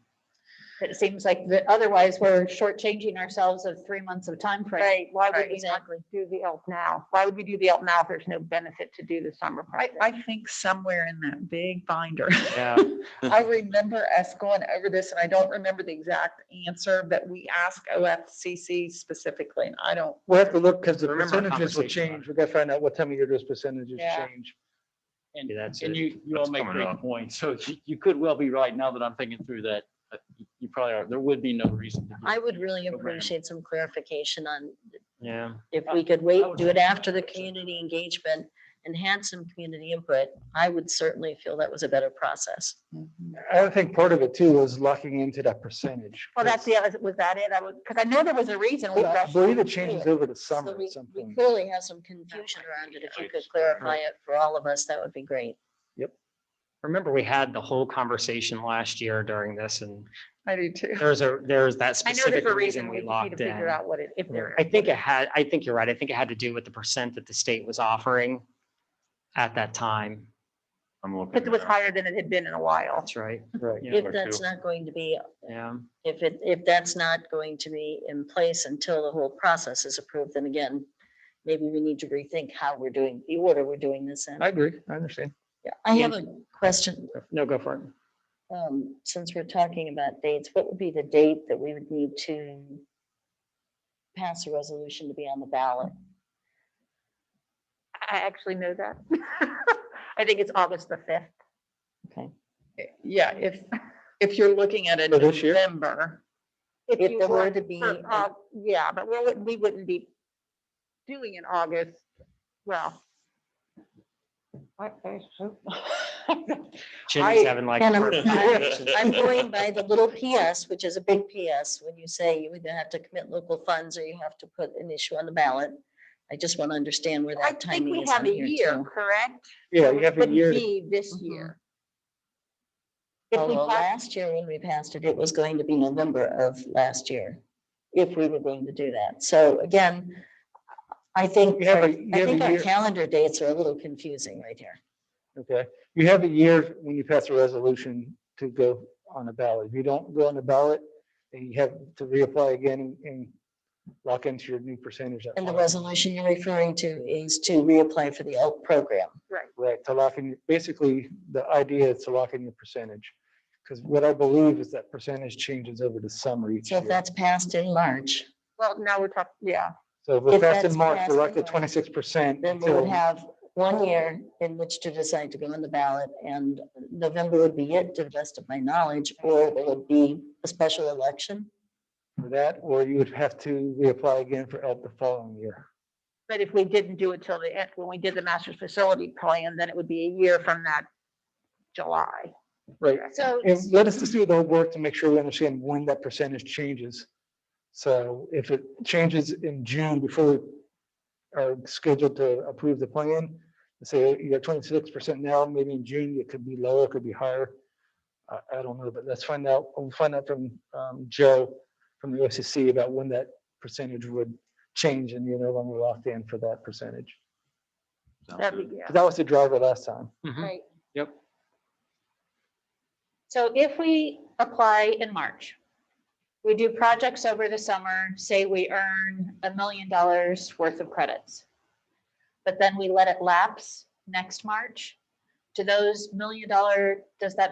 It seems like that otherwise we're shortchanging ourselves of 3 months of time frame. Right, why would Right, we not exactly. do the ELP now? Why would we do the ELP now if there's no benefit to do the summer project? I think somewhere in that big binder. Yeah. I remember us going over this and I don't remember the exact answer, but we asked OFCC specifically and I don't. We'll have to look because the Remember our percentages will conversation about change. We gotta find out what time of year those percentages Yeah. change. And, Yeah, that's and it. you all That's make coming great up. points. So you could well be right now that I'm thinking through that. You probably are. There would be no reason. to do I would really program. appreciate some clarification on Yeah. if we could wait, do it after the community engagement and had some community input. I would certainly feel that was a better process. I think part of it too was locking into that percentage. Well, that's the, was that it? because I know there was a reason. we I rushed believe it through changes over the So summer we at some we point. clearly have some confusion around it. If you could clarify it for all of us, that would be great. Remember, we had the whole conversation last year during this, and I do too. there's that I know there's specific a reason reason. we We just need locked to in. figure out what it, if there. I think you're right. I think it had to do with the percent that the state was offering at that time. I'm looking. Because it was now. higher than it had been in a while. That's right. Right. Yeah. If that's not going to be, Yeah. if that's not going to be in place until the whole process is approved, then again, maybe we need to rethink how we're doing, the order we're doing this in. I agree. I understand. Yeah, I have a question. No, go for it. Since we're talking about dates, what would be the date that we would need to pass a resolution to be on the ballot? I actually know that. I think it's August the 5th. Okay. Yeah, if you're looking at it For this year? November, If you there were were to be, for yeah, but we wouldn't be doing in August. Well, Jenny's having like. and I'm perfect- I'm going by the little PS, which is a big PS, when you say you either have to commit local funds or you have to put an issue on the ballot. I just want to understand where I that think timing we is have on a here year, too. correct? Yeah, So you it have a wouldn't year. be this Mhm. year. If we Although pass, last year when we passed it, it was going to be November of last year, if we were going to do that. So again, I think, You have our- a- you I have a think our year. calendar dates are a little confusing right here. Okay, you have a year when you pass a resolution to go on a ballot. If you don't go on the ballot, then you have to reapply again and lock into your new percentage. that And the follows. resolution you're referring to is to reapply for the ELK program. Right, to lock in, basically, the idea is to lock in your percentage. Because what I believe is that percentage changes over the summer each So if year. that's passed in March, well, now we're talking, yeah, So if we're if passed in that's March, passed we're in locked at March, 26%. then we would until- have 1 year in which to decide to go on the ballot, and November would be it, to the best of my knowledge, or there would be a special election. For that, or you would have to reapply again for ELP the following year. but if we didn't do it till the end, when we did the master's facility plan, then it would be a year from that July. Right. So, And let us just do the work to make sure we understand when that percentage changes. So if it changes in June before we are scheduled to approve the plan, let's say you're 26% now, maybe in June, it could be lower, it could be higher. I don't know, but let's find out. We'll find out from Joe from the OCC about when that percentage would change and you're no longer locked in for that percentage. That'd be, yeah. 'Cause that was the driver last time. Mhm. right. Yep. So if we apply in March, we do projects over the summer, say we earn $1 million worth of credits. But then we let it lapse next March. Does that $1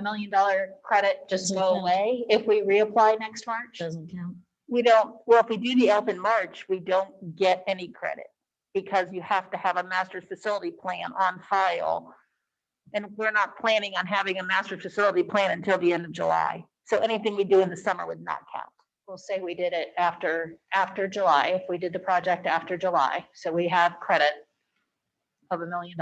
million credit just Doesn't go count. away if we reapply next March? Doesn't count. We don't, well, if we do the ELP in March, we don't get any credit because you have to have a master's facility plan on file. And we're not planning on having a master facility plan until the end of July. So anything we do in the summer would not count. We'll say we did it after July, if we did the project after July. So we have credit of $1 million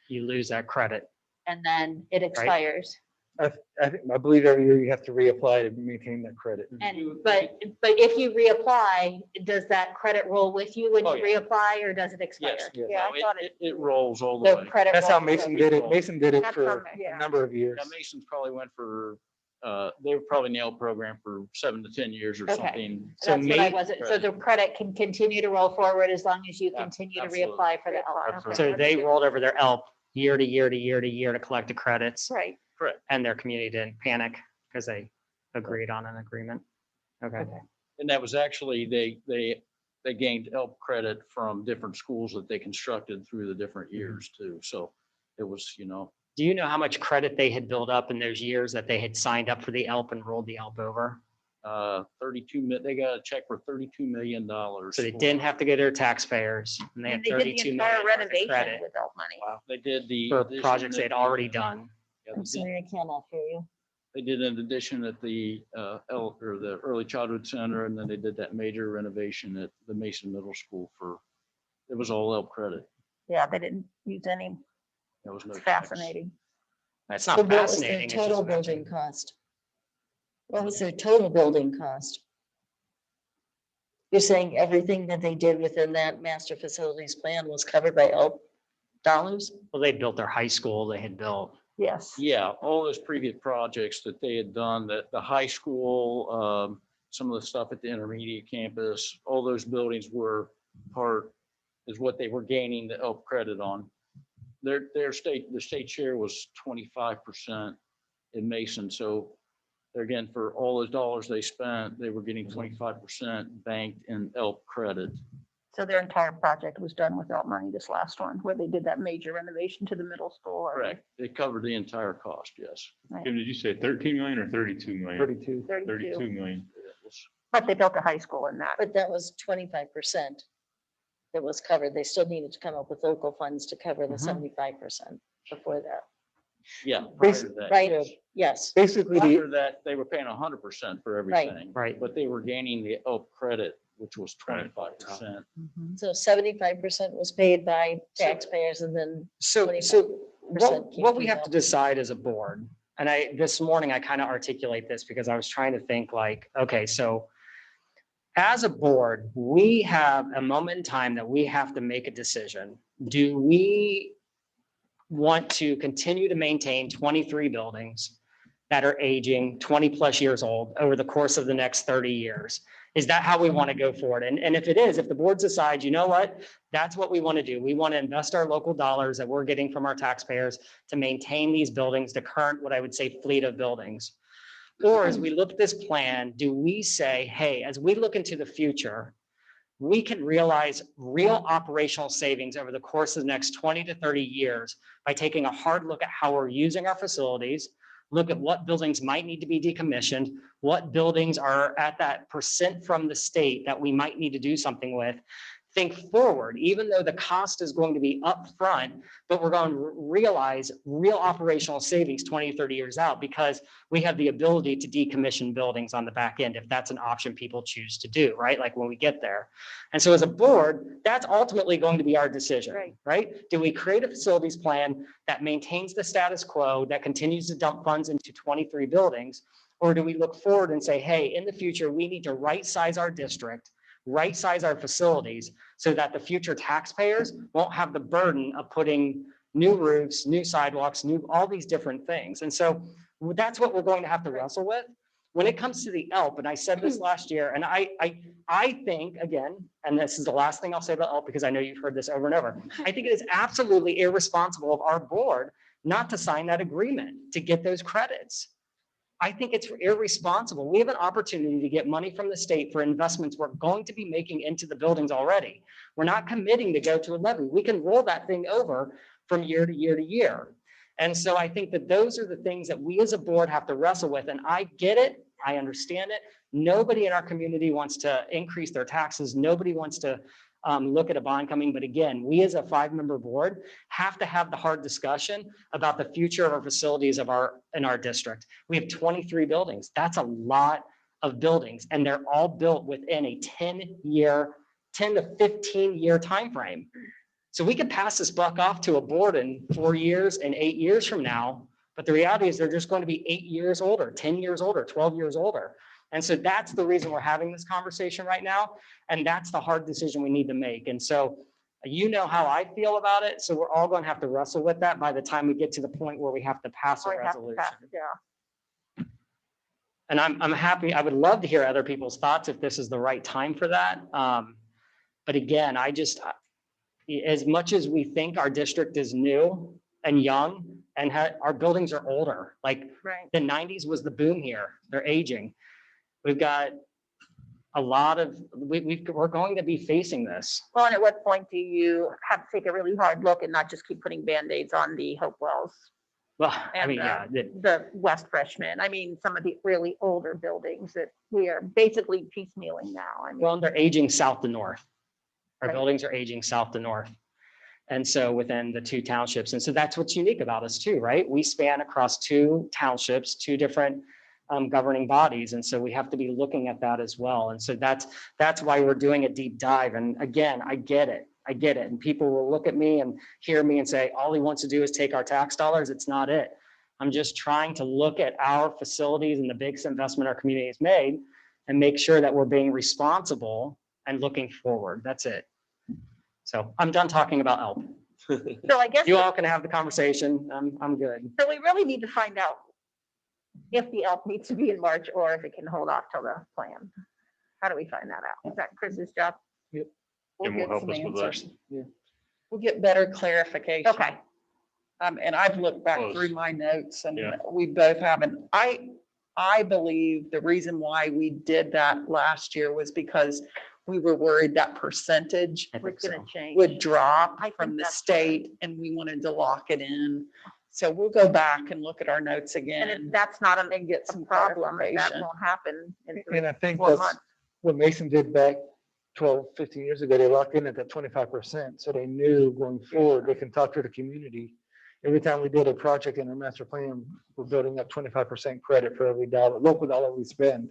You lose that credit. and then it expires. I believe every year you have to reapply to maintain that credit. And, but if you reapply, does that credit roll with you when Oh, you yeah. reapply or does it expire? Yes. Yeah, No, I thought it rolls all the The way. credit. That's how rolls Mason with did it. Mason did it That's for perfect, a yeah. number of years. Yeah, Mason's probably went for, they were probably nail program for 7 to 10 years or Okay. something. So That's what I May- wasn't, so the credit can continue to roll forward as long as you continue to absolutely. reapply for the LR. Absolutely. So they rolled over their ELP year to year to year to year to collect the credits, Right. Correct. and their community didn't panic because they agreed on an agreement. Okay. And that was actually, they gained ELP credit from different schools that they constructed through the different years too. So it was, Do you know how much credit they had built up in those years that they had signed up for the ELP and rolled the ELP over? 32, they got a check for $32 million. So they didn't have to go to their taxpayers and they had And they did the 32 entire million worth of renovation credit with ELP money. Wow. They did the. for addition projects at they'd the, already done. yeah, I'm sorry, I cannot hear you. They did an addition at the the Early Childhood Center, and then they did that major renovation at the Mason Middle School it was all ELP credit. Yeah, they didn't use any. There was no. It's tax. fascinating. That's So not what was their fascinating. it's total just building matching. cost? What was their total building cost? You're saying everything that they did within that master facilities plan was covered by ELP dollars? Well, they built their high school, they had built. Yes. Yeah, all those previous projects that they had done, that the high school, some of the stuff at the intermediate campus, all those buildings were is what they were gaining the ELP credit on. their state, the state share was 25% in Mason. So again, for all those dollars they spent, they were getting 25% banked in ELP credit. So their entire project was done without money, this last one, where they did that major renovation to the middle school. Correct. They covered the entire cost, yes. Kim, did you say 13 million or 32 million? 32. 32 million. But they built a high school in that. But that was 25% that was covered. They still needed to come up with local funds to cover the Mhm. 75% before that, Yeah. Prior to that. right? Yes, Basically, the, After that, they were paying 100% for everything. Right. But they were gaining the ELP credit, which was 25%. so 75% was paid by taxpayers and then So 25% came what we from have to that. decide as a board, and this morning I kind of articulate this because I was trying to think like, okay, so as a board, we have a moment in time that we have to make a decision. Do we want to continue to maintain 23 buildings that are aging 20 plus years old over the course of the next 30 years? Is that how we want to go forward? And if it is, if the board decides, you know what, that's what we want to do. We want to invest our local dollars that we're getting from our taxpayers to maintain these buildings, the current, what I would say, fleet of buildings. Or as we look at this plan, do we say, hey, as we look into the future, we can realize real operational savings over the course of the next 20 to 30 years by taking a hard look at how we're using our facilities, look at what buildings might need to be decommissioned, what buildings are at that percent from the state that we might need to do something with. Think forward, even though the cost is going to be upfront, but we're going to realize real operational savings 20, 30 years out because we have the ability to decommission buildings on the back end if that's an option people choose to do, right? Like when we get there. And so as a board, that's ultimately going to be our decision, right? Do we create a facilities plan that maintains the status quo, that continues to dump funds into 23 buildings? Or do we look forward and say, hey, in the future, we need to right-size our district, right-size our facilities so that the future taxpayers won't have the burden of putting new roofs, new sidewalks, all these different things. And so that's what we're going to have to wrestle with. When it comes to the ELP, and I said this last year, and I think, again, and this is the last thing I'll say about ELP because I know you've heard this over and over, I think it is absolutely irresponsible of our board not to sign that agreement to get those credits. I think it's irresponsible. We have an opportunity to get money from the state for investments we're going to be making into the buildings already. We're not committing to go to a levy. We can roll that thing over from year to year to year. And so I think that those are the things that we as a board have to wrestle with. And I get it. I understand it. Nobody in our community wants to increase their taxes. Nobody wants to look at a bond coming. But again, we as a 5-member board have to have the hard discussion about the future of our facilities in our district. We have 23 buildings. That's a lot of buildings, and they're all built within a 10 to 15 year time frame. So we could pass this buck off to a board in 4 years and 8 years from now. But the reality is they're just going to be 8 years older, 10 years older, 12 years older. And so that's the reason we're having this conversation right now. And that's the hard decision we need to make. And so you know how I feel about it. So we're all going to have to wrestle with that by the time we get to the point where we have to pass a resolution. And I'm happy. I would love to hear other people's thoughts if this is the right time for that. But again, as much as we think our district is new and young and our buildings are older, like the 90s was the boom here. They're aging. We've got a lot of, we're going to be facing this. Well, and at what point do you have to take a really hard look and not just keep putting Band-Aids on the Hopewells? Well, I And mean, yeah. the West Freshman, I mean, some of the really older buildings that we are basically piecemealing now. I mean, Well, they're aging south to north. Our Right. buildings are aging south to north. And so within the 2 townships. And so that's what's unique about us too, right? We span across 2 townships, 2 different governing bodies. And so we have to be looking at that as well. And so that's why we're doing a deep dive. And again, I get it. And people will look at me and hear me and say, all he wants to do is take our tax dollars. It's not it. I'm just trying to look at our facilities and the big investment our community has made and make sure that we're being responsible and looking forward. That's it. So I'm done talking about ELP. so I guess, You all can have the conversation. I'm good. so we really need to find out if the ELP needs to be in March or if it can hold off till the plan. How do we find that out? Is that Chris's job? Kim will help us with that. We'll get better clarification. Okay, And I've looked back Close. through my notes and Yeah. we both haven't. I believe the reason why we did that last year was because we were worried that percentage I We're think so. gonna change. would drop I think from the that's state and we wanted to lock it in. So we'll go back and look at our notes And again if that's not and get a some problem, if that clarification. won't happen in And I think 4 that's months. what Mason did back 12, 15 years ago. They locked in at that 25%. So they knew going forward, they can talk to the community. Every time we did a project in our master plan, we're building up 25% credit for every local dollar we spend.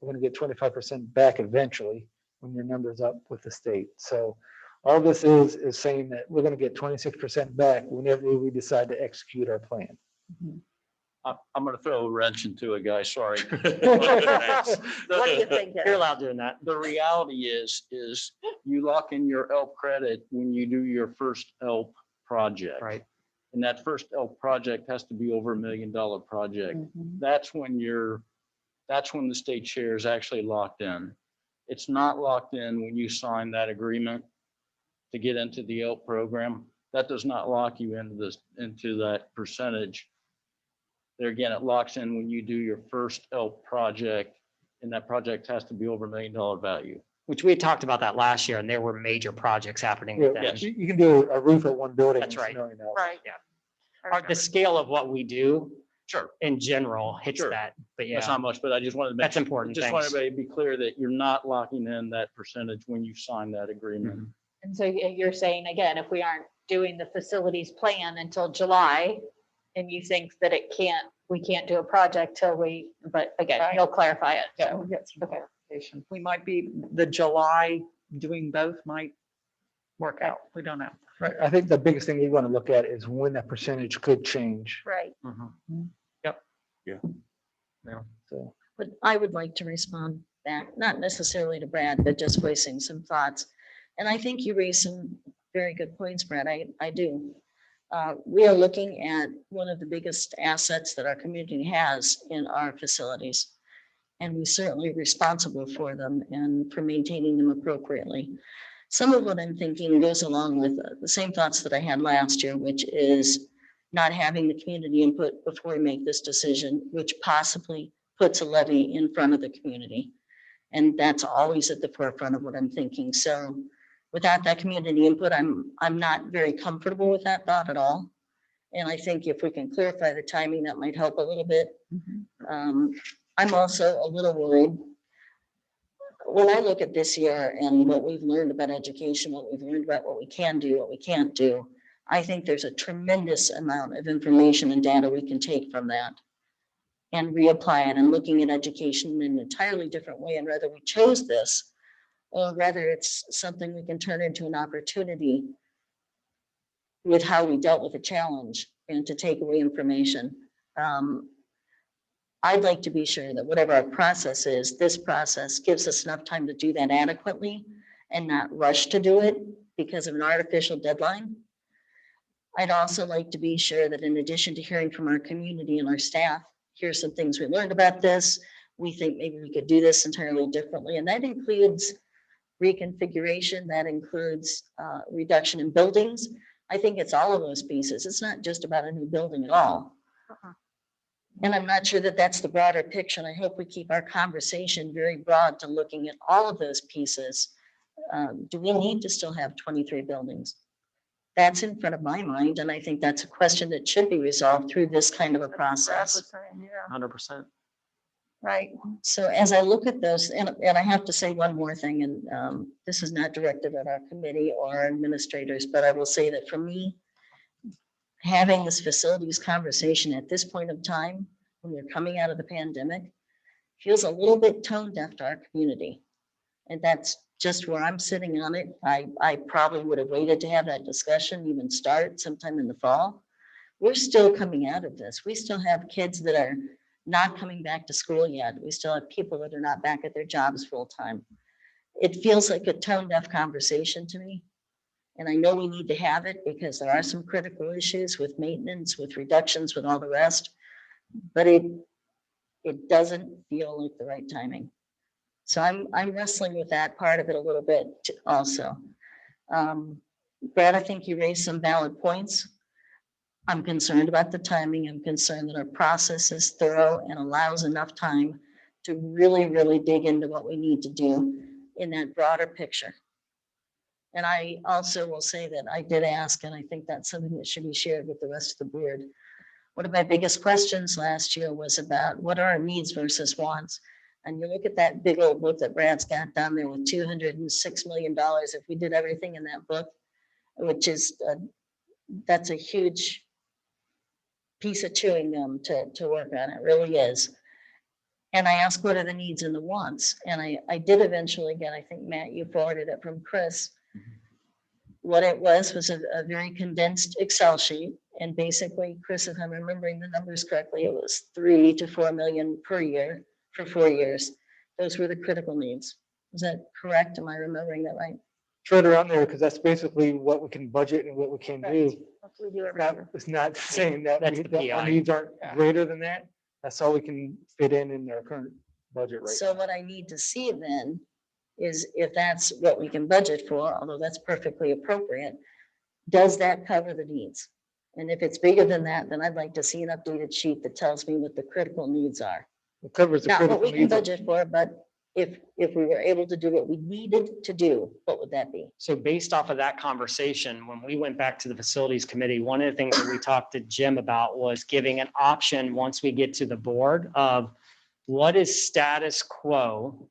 We're gonna get 25% back eventually when your number's up with the state. So all this is saying that we're gonna get 26% back whenever we decide to execute our plan. I'm gonna throw a wrench into it, guys, sorry. What do you think? You're allowed doing that. The reality is you lock in your ELP credit when you do your first ELP project. Right. And that first ELP project has to be over $1 million project. Mhm. That's when the state share is actually locked in. It's not locked in when you sign that agreement to get into the ELP program. That does not lock you into that percentage. There again, it locks in when you do your first ELP project, and that project has to be over $1 million value. Which we had talked about that last year, and there were major projects happening Yeah, with that. You can do a roof at one building. That's and it's right. $1 million. Right. Yeah. The scale of what we do Sure. in general hits Sure. that, but That's yeah, not much, but I just wanted to make. that's important. Just want Thanks. everybody to be clear that you're not locking in that percentage when you sign that agreement. Mhm. And so you're saying, again, if we aren't doing the facilities plan until July, and you think that we can't do a project till but again, Right. you'll clarify it. Yeah, So, we'll get some okay. clarification. We might be, the July doing both might work out. We don't know. Right. I think the biggest thing we want to look at is when that percentage could change. Right. Mhm. So. But I would like to respond back, not necessarily to Brad, but just voicing some thoughts. And I think you raised some very good points, Brad. I do. We are looking at one of the biggest assets that our community has in our facilities. And we certainly are responsible for them and for maintaining them appropriately. Some of what I'm thinking goes along with the same thoughts that I had last year, which is not having the community input before we make this decision, which possibly puts a levy in front of the community. And that's always at the forefront of what I'm thinking. So without that community input, I'm not very comfortable with that thought at all. And I think if we can clarify the timing, that might help a little bit. I'm also a little worried. When I look at this year and what we've learned about education, what we've learned about what we can do, what we can't do, I think there's a tremendous amount of information and data we can take from that and reapply it, and looking at education in an entirely different way, and whether we chose this or whether it's something we can turn into an opportunity with how we dealt with a challenge and to take away information. I'd like to be sure that whatever our process is, this process gives us enough time to do that adequately and not rush to do it because of an artificial deadline. I'd also like to be sure that in addition to hearing from our community and our staff, here's some things we learned about this. We think maybe we could do this entirely differently. And that includes reconfiguration, that includes reduction in buildings. I think it's all of those pieces. It's not just about a new building at all. And I'm not sure that that's the broader picture. And I hope we keep our conversation very broad to looking at all of those pieces. Do we need to still have 23 buildings? That's in front of my mind. And I think that's a question that should be resolved through this kind of a process. Yeah, 100%. right. So as I look at those, and I have to say one more thing, and this is not directed at our committee or our administrators, but I will say that for me, having this facilities conversation at this point of time, when we're coming out of the pandemic, feels a little bit tone deaf to our community. And that's just where I'm sitting on it. I probably would have waited to have that discussion, even start sometime in the fall. We're still coming out of this. We still have kids that are not coming back to school yet. We still have people that are not back at their jobs full time. It feels like a tone deaf conversation to me. And I know we need to have it because there are some critical issues with maintenance, with reductions, with all the rest. But it doesn't feel like the right timing. So I'm wrestling with that part of it a little bit also. Brad, I think you raised some valid points. I'm concerned about the timing. I'm concerned that our process is thorough and allows enough time to really, really dig into what we need to do in that broader picture. And I also will say that I did ask, and I think that's something that should be shared with the rest of the board. One of my biggest questions last year was about what are our needs versus wants? And you look at that big old book that Brad's got down there with $206 million. If we did everything in that book, which is, that's a huge piece of chewing gum to work on. It really is. And I asked, what are the needs and the wants? And I did eventually get, I think, Matt, you forwarded it from Chris. What it was a very condensed Excel sheet. And basically, Chris, if I'm remembering the numbers correctly, it was 3 to 4 million per year for 4 years. Those were the critical needs. Is that correct? Am I remembering that right? It's right around there, because that's basically what we can budget and what we can do. That's what we do every Not- year. It's not saying that That's the that our PI. needs aren't Yeah. greater than that. That's all we can fit in our current budget right So now. what I need to see then is if that's what we can budget for, although that's perfectly appropriate, does that cover the needs? And if it's bigger than that, then I'd like to see an updated sheet that tells me what the critical needs are. It covers the Not what critical we can needs. budget for, but if we were able to do what we needed to do, what would that be? So based off of that conversation, when we went back to the facilities committee, one of the things that we talked to Jim about was giving an option once we get to the board of what is status quo,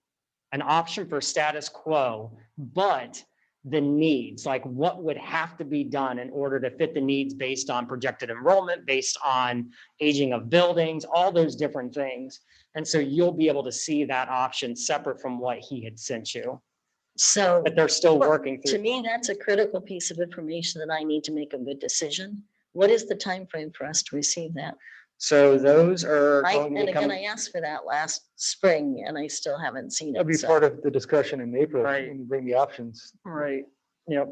an option for status quo, but the needs, like what would have to be done in order to fit the needs based on projected enrollment, based on aging of buildings, all those different things. And so you'll be able to see that option separate from what he had sent you, So but they're still Well, working to through. me, that's a critical piece of information that I need to make a good decision. What is the time frame for us to receive that? So those are I, going and to again, come. I asked for that last spring and I still haven't seen That'll it. be So part of the discussion in April, Right. when you bring the options. Right. Yep.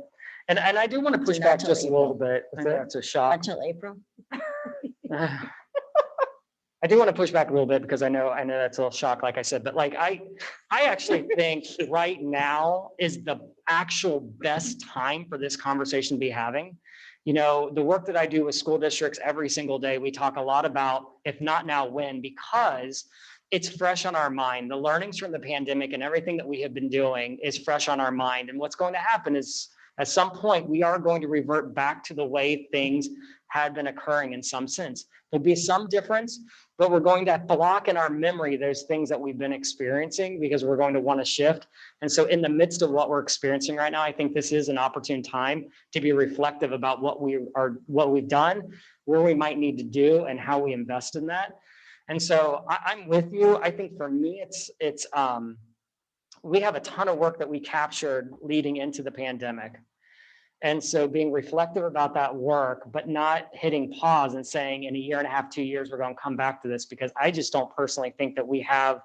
And I do want to push Not back till just a little April. bit. I know it's a shock. until April. I do want to push back a little bit because I know that's a little shock, like I said, but like I actually think right now is the actual best time for this conversation to be having. You know, the work that I do with school districts every single day, we talk a lot about, if not now, when, because it's fresh on our mind. The learnings from the pandemic and everything that we have been doing is fresh on our mind. And what's going to happen is at some point, we are going to revert back to the way things had been occurring in some sense. There'll be some difference, but we're going to block in our memory those things that we've been experiencing because we're going to want to shift. And so in the midst of what we're experiencing right now, I think this is an opportune time to be reflective about what we've done, where we might need to do, and how we invest in that. And so I'm with you. I think for me, it's we have a ton of work that we captured leading into the pandemic. And so being reflective about that work, but not hitting pause and saying in a year and a half, 2 years, we're going to come back to this, because I just don't personally think that we have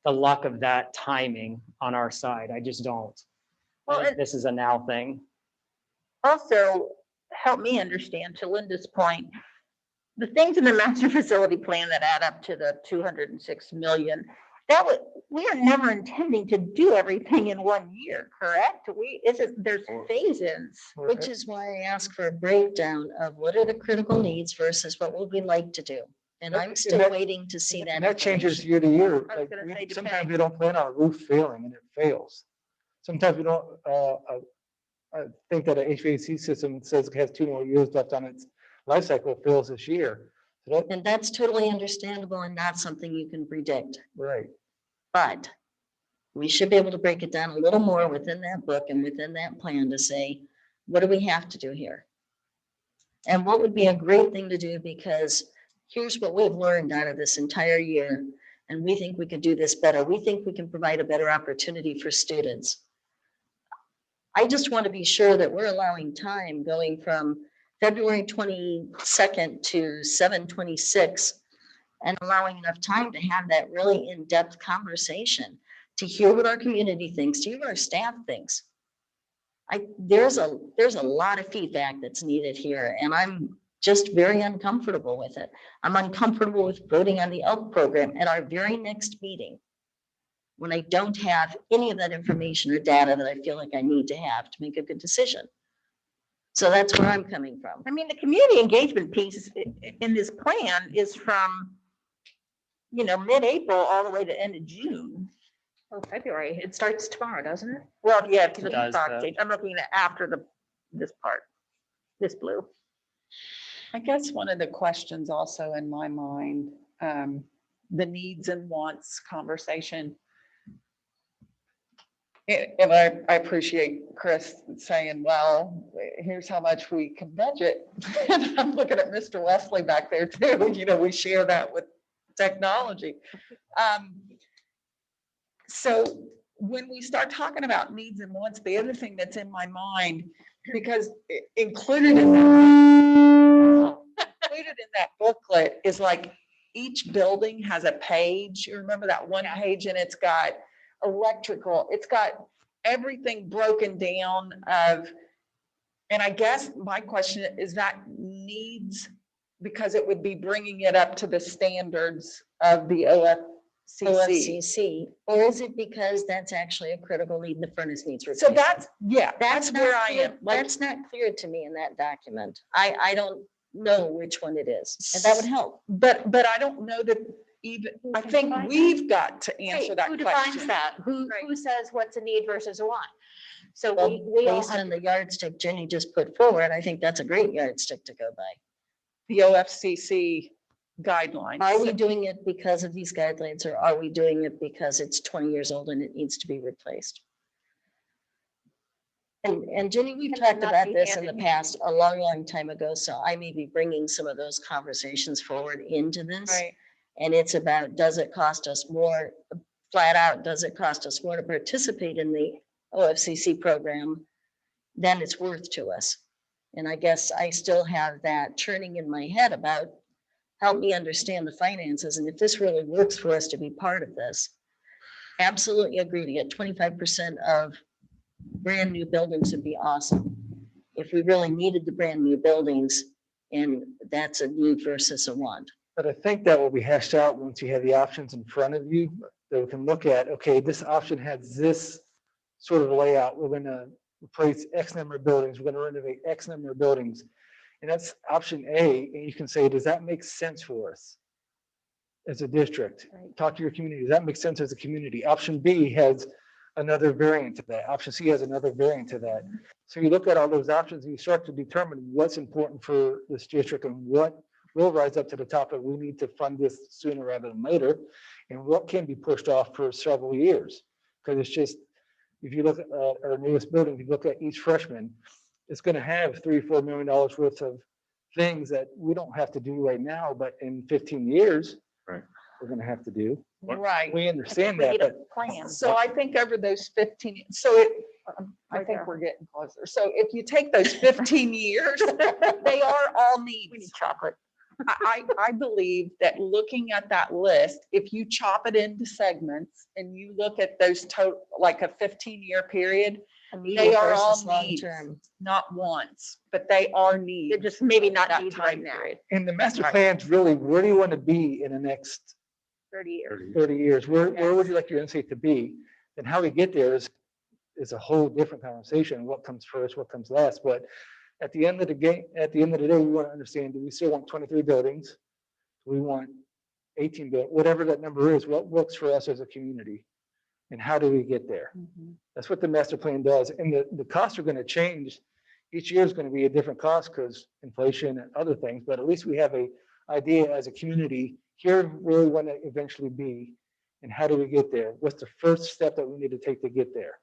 the luck of that timing on our side. I just don't. Well, I think this is a now thing. Also, help me understand, to Linda's point, the things in the master facility plan that add up to the 206 million, we are never intending to do everything in 1 year, correct? There's phase-ins. Which is why I asked for a breakdown of what are the critical needs versus what would we like to do? And I'm still that- waiting to see that. And that changes information. year to year. I was Like, gonna say, sometimes depending. we don't plan on a roof failing and it fails. Sometimes we don't, I think that an HVAC system says it has 2 more years left on its life cycle, fails this year. So that, And that's totally understandable and not something you can predict. right. But we should be able to break it down a little more within that book and within that plan to say, what do we have to do here? And what would be a great thing to do, because here's what we've learned out of this entire year, and we think we can do this better. We think we can provide a better opportunity for students. I just want to be sure that we're allowing time going from February 22nd to 7/26 and allowing enough time to have that really in-depth conversation, to hear what our community thinks, to hear what our staff thinks. There's a lot of feedback that's needed here, and I'm just very uncomfortable with it. I'm uncomfortable with voting on the ELK program at our very next meeting, when I don't have any of that information or data that I feel like I need to have to make a good decision. So that's where I'm coming from. I mean, the community engagement piece in this plan is from, mid-April all the way to end of June. Oh, February. It starts tomorrow, doesn't it? Well, yeah, It does, but- I'm looking at after this part, this blue. I guess one of the questions also in my mind, the needs and wants conversation. And I appreciate Chris saying, well, here's how much we can budget. And I'm looking at Mr. Wesley back there too. We share that with technology. So when we start talking about needs and wants, the other thing that's in my mind, because included in that booklet is like each building has a page. You remember that one page, and it's got electrical, it's got everything broken down of, and I guess my question is that needs, because it would be bringing it up to the standards of the OFCC. Or is it because that's actually a critical need, the furnace needs So replacement? that's where I am. Like, That's not clear to me in that document. I don't know which one it is, and that would help. but I don't know that even, I think we've got to answer Right, that who defines question. that? Who says what's a need versus a want? So Well, we all based have, on the yardstick Jenny just put forward, I think that's a great yardstick to go by. The OFCC guidelines. Are we doing it because of these guidelines, or are we doing it because it's 20 years old and it needs to be replaced? And Jenny, we've Can talked not about be this in the handed. past a long, long time ago, so I may be bringing some of those conversations forward into this. Right. And it's about, does it cost us more, flat out, does it cost us more to participate in the OFCC program than it's worth to us? And I guess I still have that churning in my head about, help me understand the finances, and if this really works for us to be part of this. Absolutely agree to get 25% of brand new buildings would be awesome. If we really needed the brand new buildings, and that's a need versus a want. But I think that will be hashed out once you have the options in front of you, that we can look at, okay, this option has this sort of layout. We're gonna replace X number of buildings. We're gonna renovate X number of buildings. And that's option A, and you can say, does that make sense for us as a district? Talk to your community. Does that make sense as a community? Option B has another variant to that. Option C has another variant to that. So you look at all those options and you start to determine what's important for this district and what will rise up to the top that we need to fund this sooner rather than later, and what can be pushed off for several years. Because it's just, if you look at our newest building, if you look at each freshman, it's going to have $3 or $4 million worth of things that we don't have to do right now, but in 15 years, Right. we're going to have to do. Right. We understand that, but Plan. So I think over those 15, I think we're getting closer. So if you take those 15 years, they are all needs. We need chocolate. I believe that looking at that list, if you chop it into segments and you look at those total, like a 15-year period, they are all needs, not wants, but they are needs. They're just maybe not that needs time right now. period. in the master plans, really, where do you want to be in the next 30 years. 30 years? Where would you like your NC to be? And how we get there is a whole different conversation. What comes first, what comes last? But at the end of the game, at the end of the day, we want to understand, do we still want 23 buildings? Do we want 18 buildings? Whatever that number is, what works for us as a community? And how do we get there? That's what the master plan does. And the costs are going to change. Each year is going to be a different cost because inflation and other things, but at least we have a idea as a community, here where we want to eventually be, and how do we get there? What's the first step that we need to take to get there?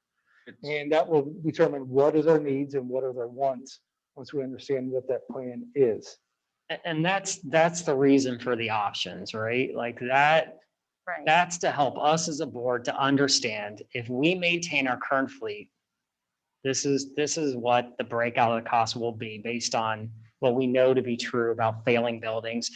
And that will determine what is our needs and what are our wants once we understand what that plan is. And that's the reason for the options, right? Like that, Right. that's to help us as a board to understand if we maintain our current fleet, this is what the breakout of the cost will be based on what we know to be true about failing buildings.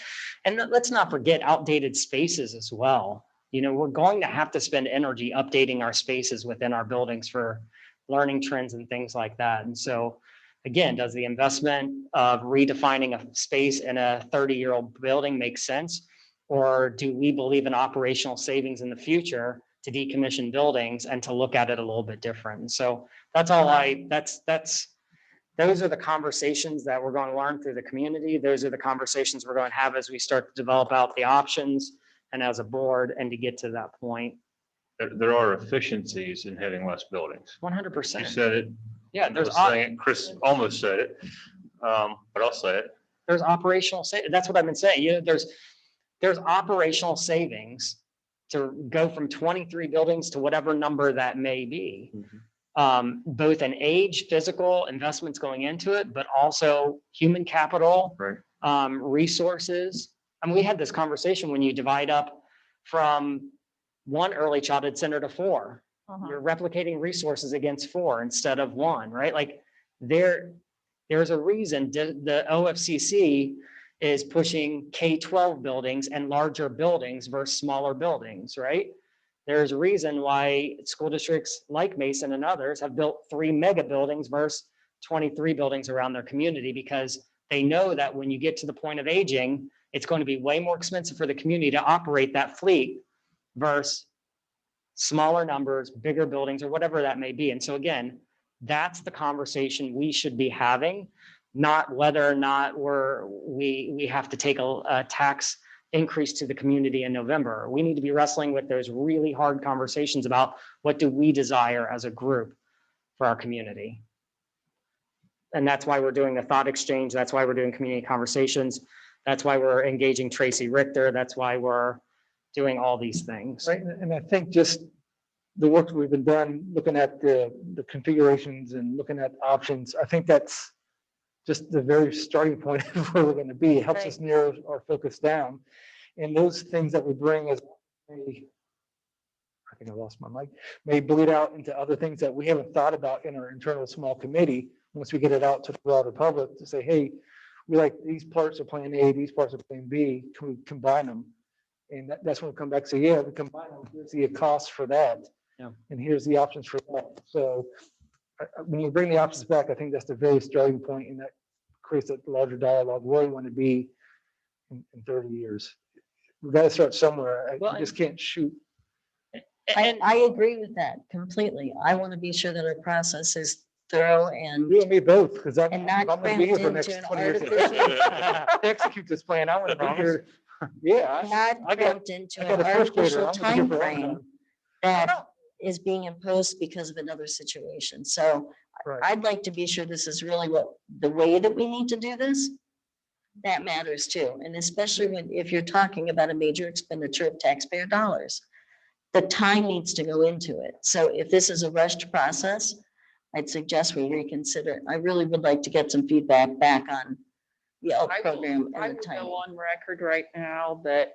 And let's not forget outdated spaces as well. You know, we're going to have to spend energy updating our spaces within our buildings for learning trends and things like that. And so again, does the investment of redefining a space in a 30-year-old building make sense? Or do we believe in operational savings in the future to decommission buildings and to look at it a little bit different? And so that's all that's those are the conversations that we're going to learn through the community. Those are the conversations we're going to have as we start to develop out the options and as a board and to get to that point. There are efficiencies in having less buildings. 100%. You said it. Yeah, I was saying it, Chris almost said it, but I'll say it. there's operational that's what I've been saying. You know, there's operational savings to go from 23 buildings to whatever number that may be. Both in age, physical investments going into it, but also human capital, Right. Resources. And we had this conversation when you divide up from one early childhood center to 4. You're replicating resources against 4 instead of 1, right? Like there's a reason the OFCC is pushing K-12 buildings and larger buildings versus smaller buildings, right? There's a reason why school districts like Mason and others have built 3 mega buildings versus 23 buildings around their community, because they know that when you get to the point of aging, it's going to be way more expensive for the community to operate that fleet versus smaller numbers, bigger buildings, or whatever that may be. And so again, that's the conversation we should be having, not whether or not we have to take a tax increase to the community in November. We need to be wrestling with those really hard conversations about what do we desire as a group for our community. And that's why we're doing the thought exchange. That's why we're doing community conversations. That's why we're engaging Tracy Richter. That's why we're doing all these things. Right, and I think just the work that we've been done, looking at the configurations and looking at options, I think that's just the very starting point of where we're going to be. It helps us narrow our focus down. And those things that we bring as, I think I lost my mic, may bleed out into other things that we haven't thought about in our internal small committee. Once we get it out to the broader public to say, hey, we like these parts of plan A, these parts of plan B, can we combine them? And that's when we come back and say, yeah, we combine them, here's the cost for that. Yeah. And here's the options for that. So when you bring the options back, I think that's the very starting point, and that creates a larger dialogue where we want to be in 30 years. We've got to start somewhere. I just can't shoot. I agree with that completely. I want to be sure that our process is thorough and You and me both, because I'm and not going to be here for the cramped next into 20 an years. artificial, To execute this plan, I want to be here. Yeah. not I got- cramped into I got an a first grader. artificial I'm gonna be here for a long timeframe time. that is being imposed because of another situation. So Right. I'd like to be sure this is really what the way that we need to do this. That matters too. And especially if you're talking about a major expenditure of taxpayer dollars, the time needs to go into it. So if this is a rushed process, I'd suggest we reconsider. I really would like to get some feedback back on the ELP program I and the will timing. go on record right now that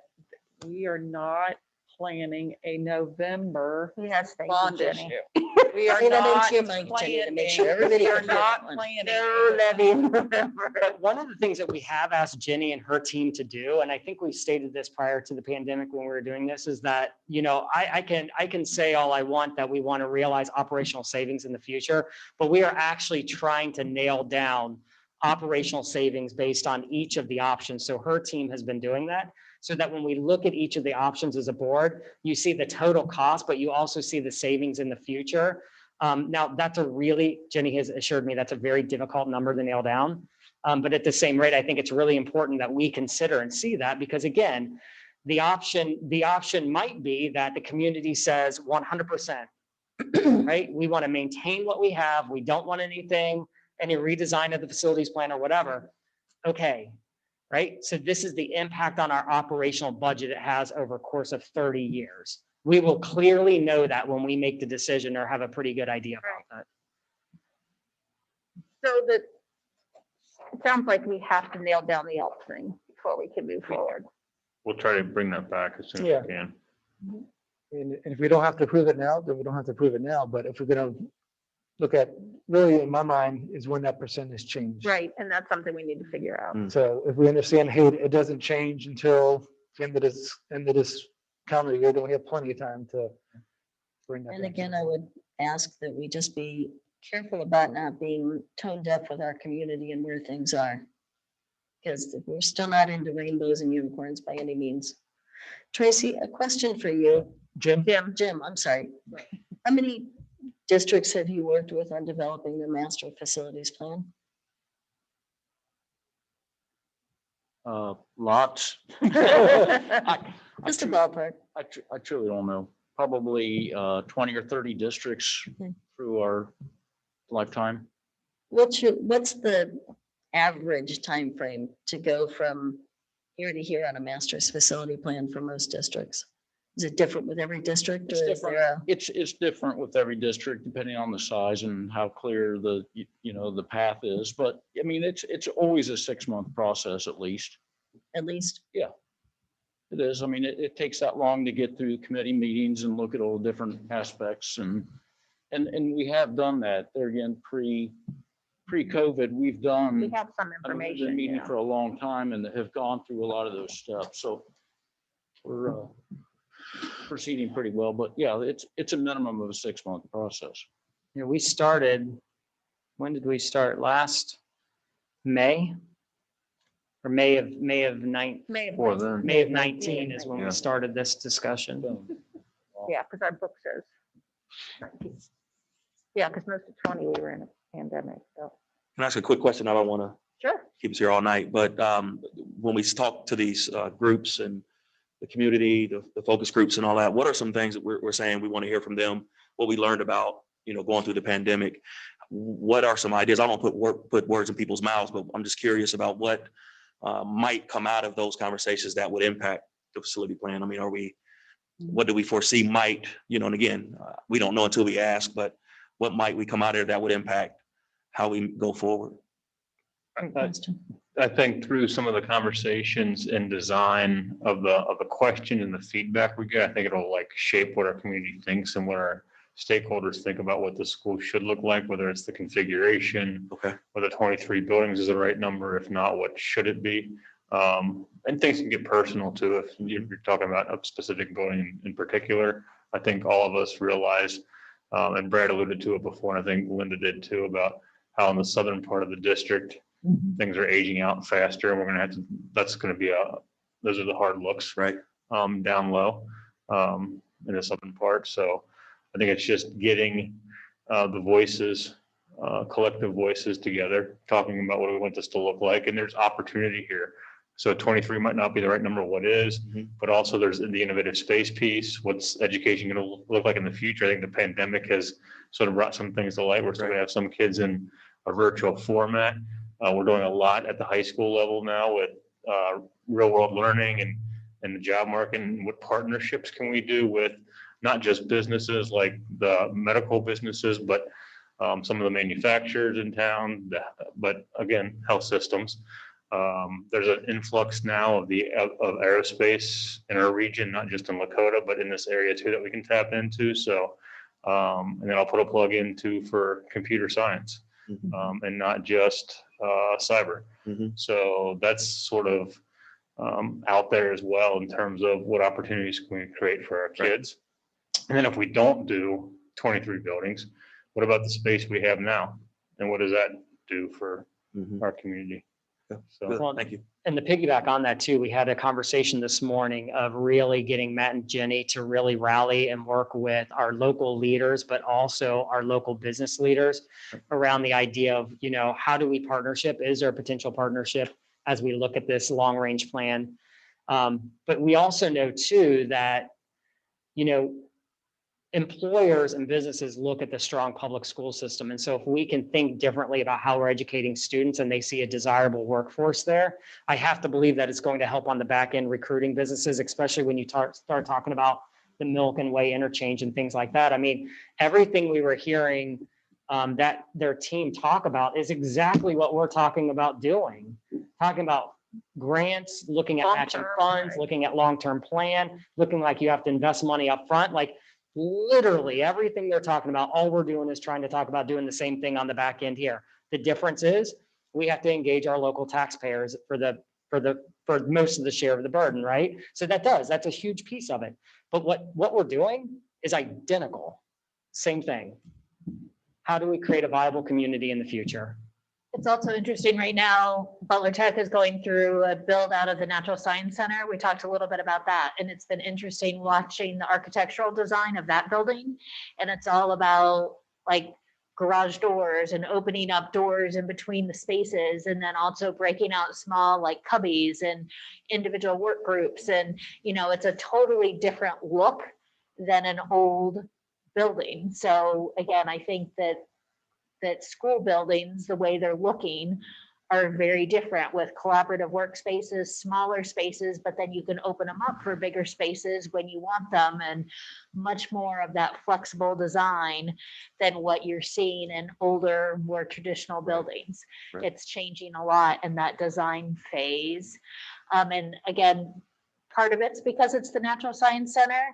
we are not planning a November Yes, thank you, bond Jenny. issue. We are Say that not into your mic, Jenny, to make sure planning- everybody we are can hear not that one. planning. No levy in November. But one of the things that we have asked Jenny and her team to do, and I think we stated this prior to the pandemic when we were doing this, is that, you know, I can say all I want that we want to realize operational savings in the future, but we are actually trying to nail down operational savings based on each of the options. So her team has been doing that, so that when we look at each of the options as a board, you see the total cost, but you also see the savings in the future. Now, that's Jenny has assured me that's a very difficult number to nail down. But at the same rate, I think it's really important that we consider and see that, because again, the option might be that the community says 100%, right? We want to maintain what we have. We don't want any redesign of the facilities plan or whatever. Okay, right? So this is the impact on our operational budget it has over a course of 30 years. We will clearly know that when we make the decision or have a pretty good idea about that. So that, it sounds like we have to nail down the ELP thing before we can move forward. We'll try to bring that back as soon as Yeah. we can. And if we don't have to approve it now, then we don't have to approve it now. But if we're going to look at, really, in my mind, is when that percentage change. Right, and that's something we need to figure out. So if we understand, hey, it doesn't change until the end of this calendar year, then we have plenty of time to bring that. And back. again, I would ask that we just be careful about not being tone deaf with our community and where things are. Because we're still not into rainbows and unicorns by any means. Tracy, a question for you. Jim? Jim, I'm sorry. How many districts have you worked with on developing the master facilities plan? Lots. I Just a tru- ballpark. I truly don't know. Probably 20 or 30 districts Okay. through our lifetime. What's the average time frame to go from here to here on a master's facility plan for most districts? Is it different with every district It's or is different. there a? It's different with every district depending on the size and how clear the, the path is. But I mean, it's always a 6-month process at least. At least, It is. I mean, it takes that long to get through committee meetings and look at all the different aspects and we have done that. There again, pre-COVID, we've done. We have some I mean, we've been information. meeting Yeah. for a long time and have gone through a lot of those steps. So we're proceeding pretty well, but yeah, it's a minimum of a 6-month process. Yeah, we started, when did we start? Last May? Or May of May of May next- of 19 is when we started this discussion. Yeah, because our book says. Yeah, because most of 20, we were in a pandemic, so. Can I ask a quick question? I don't want to Sure. keep us here all night, but when we talk to these groups and the community, the focus groups and all that, what are some things that we're saying we want to hear from them? What we learned about, going through the pandemic? What are some ideas? I don't put words in people's mouths, but I'm just curious about what might come out of those conversations that would impact the facility plan. I mean, what do we foresee might, and again, we don't know until we ask, but what might we come out of there that would impact how we go forward? I think through some of the conversations and design of the question and the feedback we get, I think it'll like shape what our community thinks and what our stakeholders think about what the school should look like, whether it's the configuration, Okay. whether 23 buildings is the right number. If not, what should it be? And things can get personal too. If you're talking about a specific building in particular, I think all of us realize, and Brad alluded to it before, and I think Linda did too, about how in the southern part of the district, things are aging out faster, and we're going to have to, that's going to be those are the hard looks, Right. Down low, in the southern part. So I think it's just getting the voices, collective voices together, talking about what we want this to look like. And there's opportunity here. So 23 might not be the right number, what is, but also there's the innovative space piece. What's education going to look like in the future? I think the pandemic has sort of brought some things to light. We're still going to have some kids in a virtual format. We're doing a lot at the high school level now with real world learning and the job market, and what partnerships can we do with not just businesses like the medical businesses, but some of the manufacturers in town, but again, health systems. There's an influx now of aerospace in our region, not just in Lakota, but in this area too, that we can tap into. So, and then I'll put a plug into for computer science, and not just cyber. So that's sort of out there as well in terms of what opportunities can we create for our kids. And then if we don't do 23 buildings, what about the space we have now? And what does that do for our community? So, Good. Thank you. And to piggyback on that too, we had a conversation this morning of really getting Matt and Jenny to really rally and work with our local leaders, but also our local business leaders around the idea of, how do we partnership? Is there a potential partnership as we look at this long range plan? But we also know too that, employers and businesses look at the strong public school system. And so if we can think differently about how we're educating students and they see a desirable workforce there, I have to believe that it's going to help on the back end recruiting businesses, especially when you start talking about the Milk and Way interchange and things like that. I mean, everything we were hearing that their team talk about is exactly what we're talking about doing, talking about grants, looking at matching funds, looking at long-term plan, looking like you have to invest money up front. Like, literally everything they're talking about, all we're doing is trying to talk about doing the same thing on the back end here. The difference is we have to engage our local taxpayers for most of the share of the burden, right? So that's a huge piece of it. But what we're doing is identical, same thing. How do we create a viable community in the future? It's also interesting right now, Butler Tech is going through a build out of the Natural Science Center. We talked a little bit about that, and it's been interesting watching the architectural design of that building. And it's all about like garage doors and opening up doors in between the spaces, and then also breaking out small like cubbies and individual work groups. And, it's a totally different look than an old building. So again, I think that school buildings, the way they're looking, are very different with collaborative workspaces, smaller spaces, but then you can open them up for bigger spaces when you want them, and much more of that flexible design than what you're seeing in older, more traditional buildings. Right. It's changing a lot in that design phase. And again, part of it's because it's the Natural Science Center,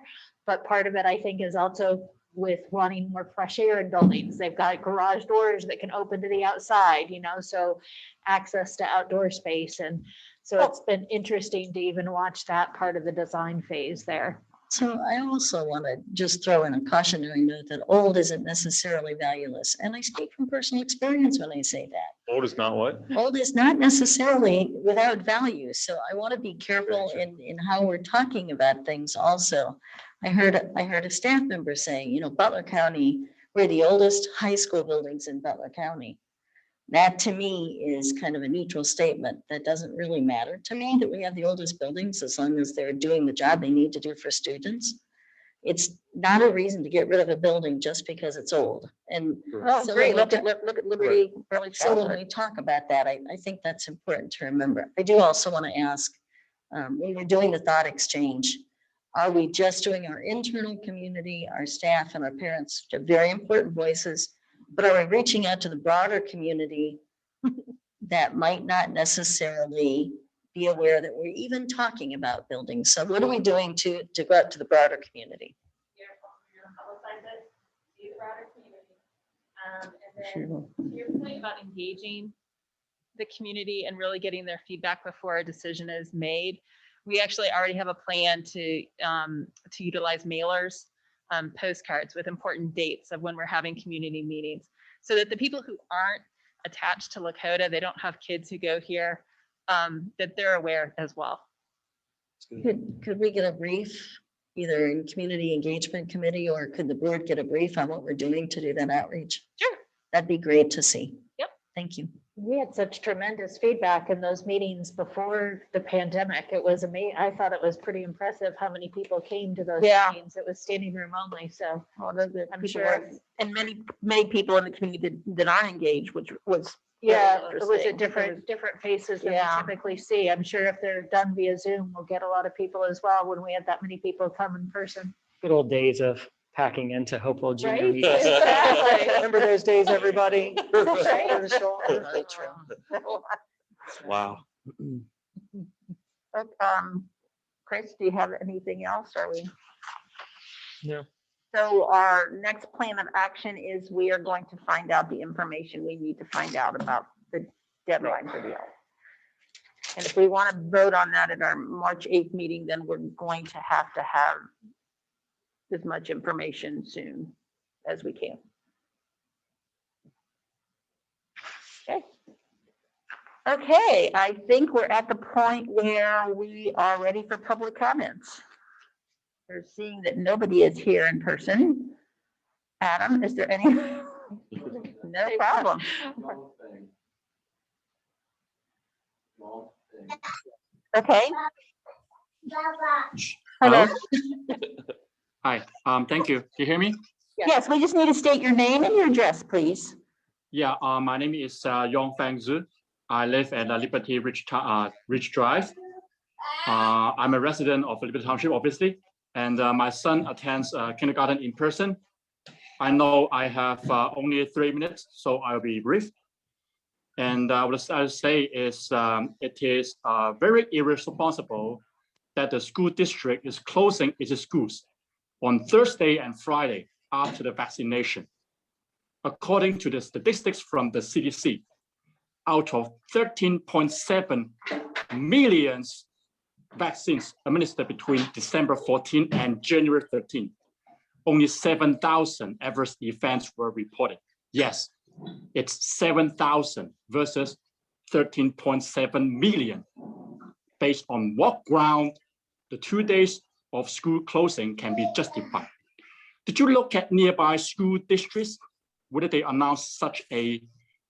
but part of it, I think, is also with wanting more fresh air in buildings. They've got garage doors that can open to the outside, so access to outdoor space. And so it's been interesting to even watch that part of the design phase there. So I also want to just throw in a cautionary note that old isn't necessarily valueless. And I speak from personal experience when I say that. Old is not what? Old is not necessarily without value. So I want to be careful in how we're talking about things also. I heard a staff member saying, Butler County, we're the oldest high school buildings in Butler County. That to me is kind of a neutral statement. That doesn't really matter to me that we have the oldest buildings as long as they're doing the job they need to do for students. It's not a reason to get rid of a building just because it's old. And Oh, so great. when Look at Liberty. Early so when childhood. we talk about that, I think that's important to remember. I do also want to ask, when we're doing the thought exchange, are we just doing our internal community, our staff and our parents, which are very important voices, but are we reaching out to the broader community that might not necessarily be aware that we're even talking about buildings? So what are we doing to go out to the broader community? And then to your point about engaging the community and really getting their feedback before a decision is made, we actually already have a plan to utilize mailers, postcards with important dates of when we're having community meetings, so that the people who aren't attached to Lakota, they don't have kids who go here, that they're aware as well. Could we get a brief, either in community engagement committee, or could the board get a brief on what we're doing to do that outreach? Sure. That'd be great to see. Yep. Thank you. We had such tremendous feedback in those meetings before the pandemic. It was amazing. I thought it was pretty impressive how many people came to those Yeah. meetings. It was standing room only, so. Well, I'm people sure- were- And many people in the community that aren't engaged, which was. Yeah, very it was interesting. at different faces than we Yeah. typically see. I'm sure if they're done via Zoom, we'll get a lot of people as well when we had that many people come in person. Good old days of packing into Hopewell Junior. Right? Recess. Exactly. Remember those days, everybody? Right. Totally true. Wow. Chris, do you have anything else? Are we? No. So our next plan of action is we are going to find out the information we need to find out about the deadline for the. And if we want to vote on that at our March 8th meeting, then we're going to have as much information soon as we can. Okay. Okay, I think we're at the point where we are ready for public comments. We're seeing that nobody is here in person. Adam, is there any? No problem. Okay. Hello. Hi, thank you. Can you hear me? Yes, we just need to state your name and your address, please. Yeah, my name is Yong Fang Zhu. I live at Liberty Ridge Drive. I'm a resident of Liberty Township, obviously, and my son attends kindergarten in person. I know I have only 3 minutes, so I'll be brief. And what I'll say is it is very irresponsible that the school district is closing its schools on Thursday and Friday after the vaccination. According to the statistics from the CDC, out of 13.7 million vaccines administered between December 14 and January 13, only 7,000 adverse events were reported. Yes, it's 7,000 versus 13.7 million. Based on what ground the 2 days of school closing can be justified? Did you look at nearby school districts whether they announce such a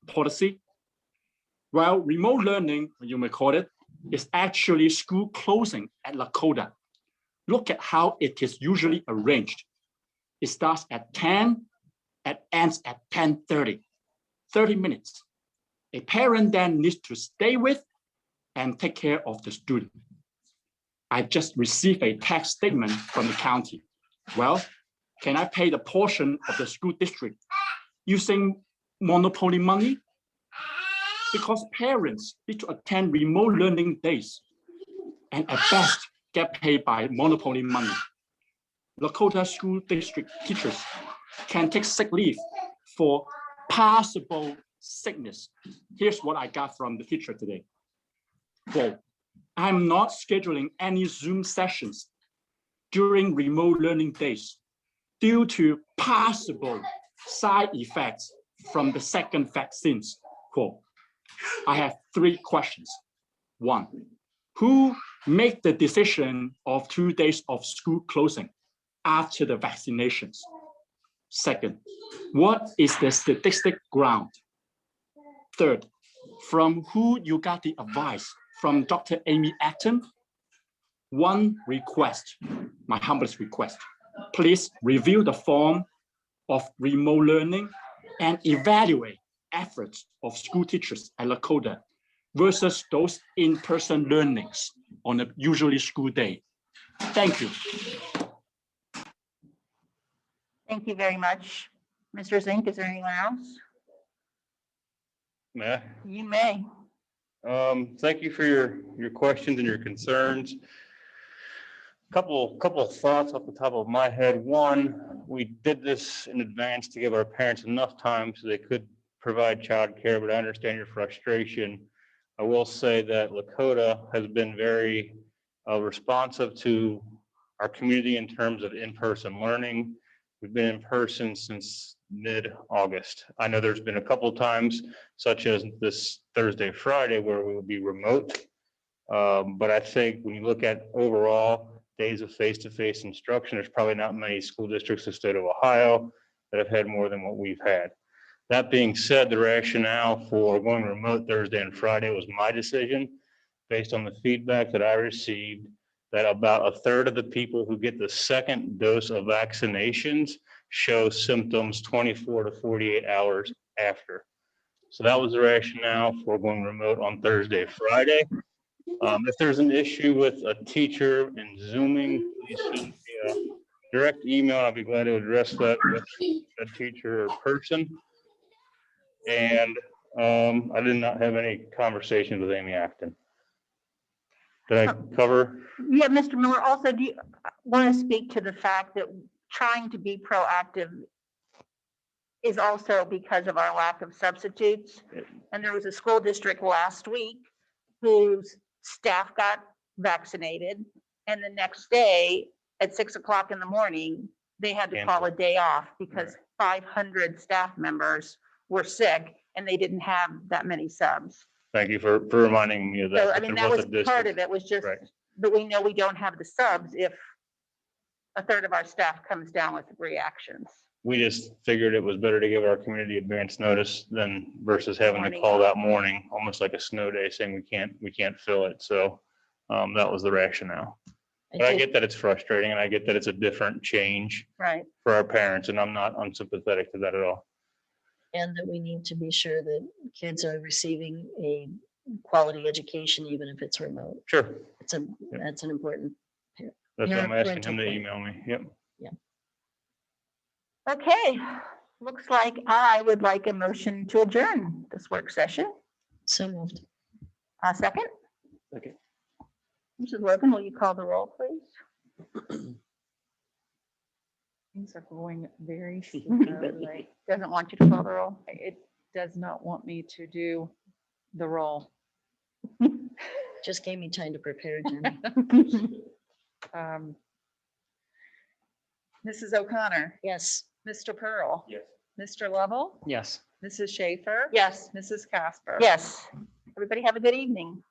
policy. Well, remote learning, you may call it, is actually school closing at Lakota. Look at how it is usually arranged. It starts at 10 and ends at 10:30, 30 minutes. A parent then needs to stay with and take care of the student. I just received a tax statement from the county. Well, can I pay the portion of the school district using monopoly money? Because parents need to attend remote learning days and at best get paid by monopoly money. Lakota school district teachers can take sick leave for possible sickness. Here's what I got from the teacher today. Quote, I'm not scheduling any Zoom sessions during remote learning days due to possible side effects from the second vaccines. Quote, I have 3 questions. 1, who made the decision of 2 days of school closing after the vaccinations? 2nd, what is the statistic ground? 3rd, from who you got the advice? From Dr. Amy Acton? 1 request, my humblest request. Please review the form of remote learning and evaluate efforts of school teachers at Lakota versus those in-person learnings on a usually school day. Thank you. Thank you very much. Mr. Zink, is there anyone else? May I? You may. Thank you for your questions and your concerns. Couple of thoughts off the top of my head. 1, we did this in advance to give our parents enough time so they could provide childcare, but I understand your frustration. I will say that Lakota has been very responsive to our community in terms of in-person learning. We've been in person since mid-August. I know there's been a couple of times, such as this Thursday, Friday, where we will be remote. But I think when you look at overall days of face-to-face instruction, there's probably not many school districts in the state of Ohio that have had more than what we've had. That being said, the rationale for going remote Thursday and Friday was my decision based on the feedback that I received that about 1/3 of the people who get the 2nd dose of vaccinations show symptoms 24 to 48 hours after. So that was the rationale for going remote on Thursday, Friday. If there's an issue with a teacher and Zooming, please send me a direct email. I'll be glad to address that with a teacher or person. And I did not have any conversations with Amy Acton. Did I cover? Yeah, Mr. Miller, also, do you want to speak to the fact that trying to be proactive is also because of our lack of substitutes? And there was a school district last week whose staff got vaccinated, and the next day at 6 o'clock in the morning, they had to call a day off because 500 staff members were sick and they didn't have that many subs. Thank you for reminding me of that. So, I mean, that was part of it, was just, Right. but we know we don't have the subs if 1/3 of our staff comes down with reactions. We just figured it was better to give our community advance notice than versus having to Morning. call that morning, almost like a snow day, saying we can't fill it. So that was the rationale. But I get that it's frustrating and I get that it's a different change Right. for our parents, and I'm not unsympathetic to that at all. And that we need to be sure that kids are receiving a quality education, even if it's remote. Sure. That's an important. That's what I'm Parent- asking him parental to point. email me. Yep. Okay, looks like I would like a motion to adjourn this work session. So moved. Second? Okay. Mrs. Logan, will you call the roll, please? Things are going very But slowly. Doesn't want you to call the roll. It does not want me to do the roll. Just gave me time to prepare, Jenny. Mrs. O'Connor, Yes. Mr. Pearl. Yes. Mr. Lovell, Yes. Mrs. Schaefer. Yes. Mrs. Casper. Yes. Everybody have a good evening.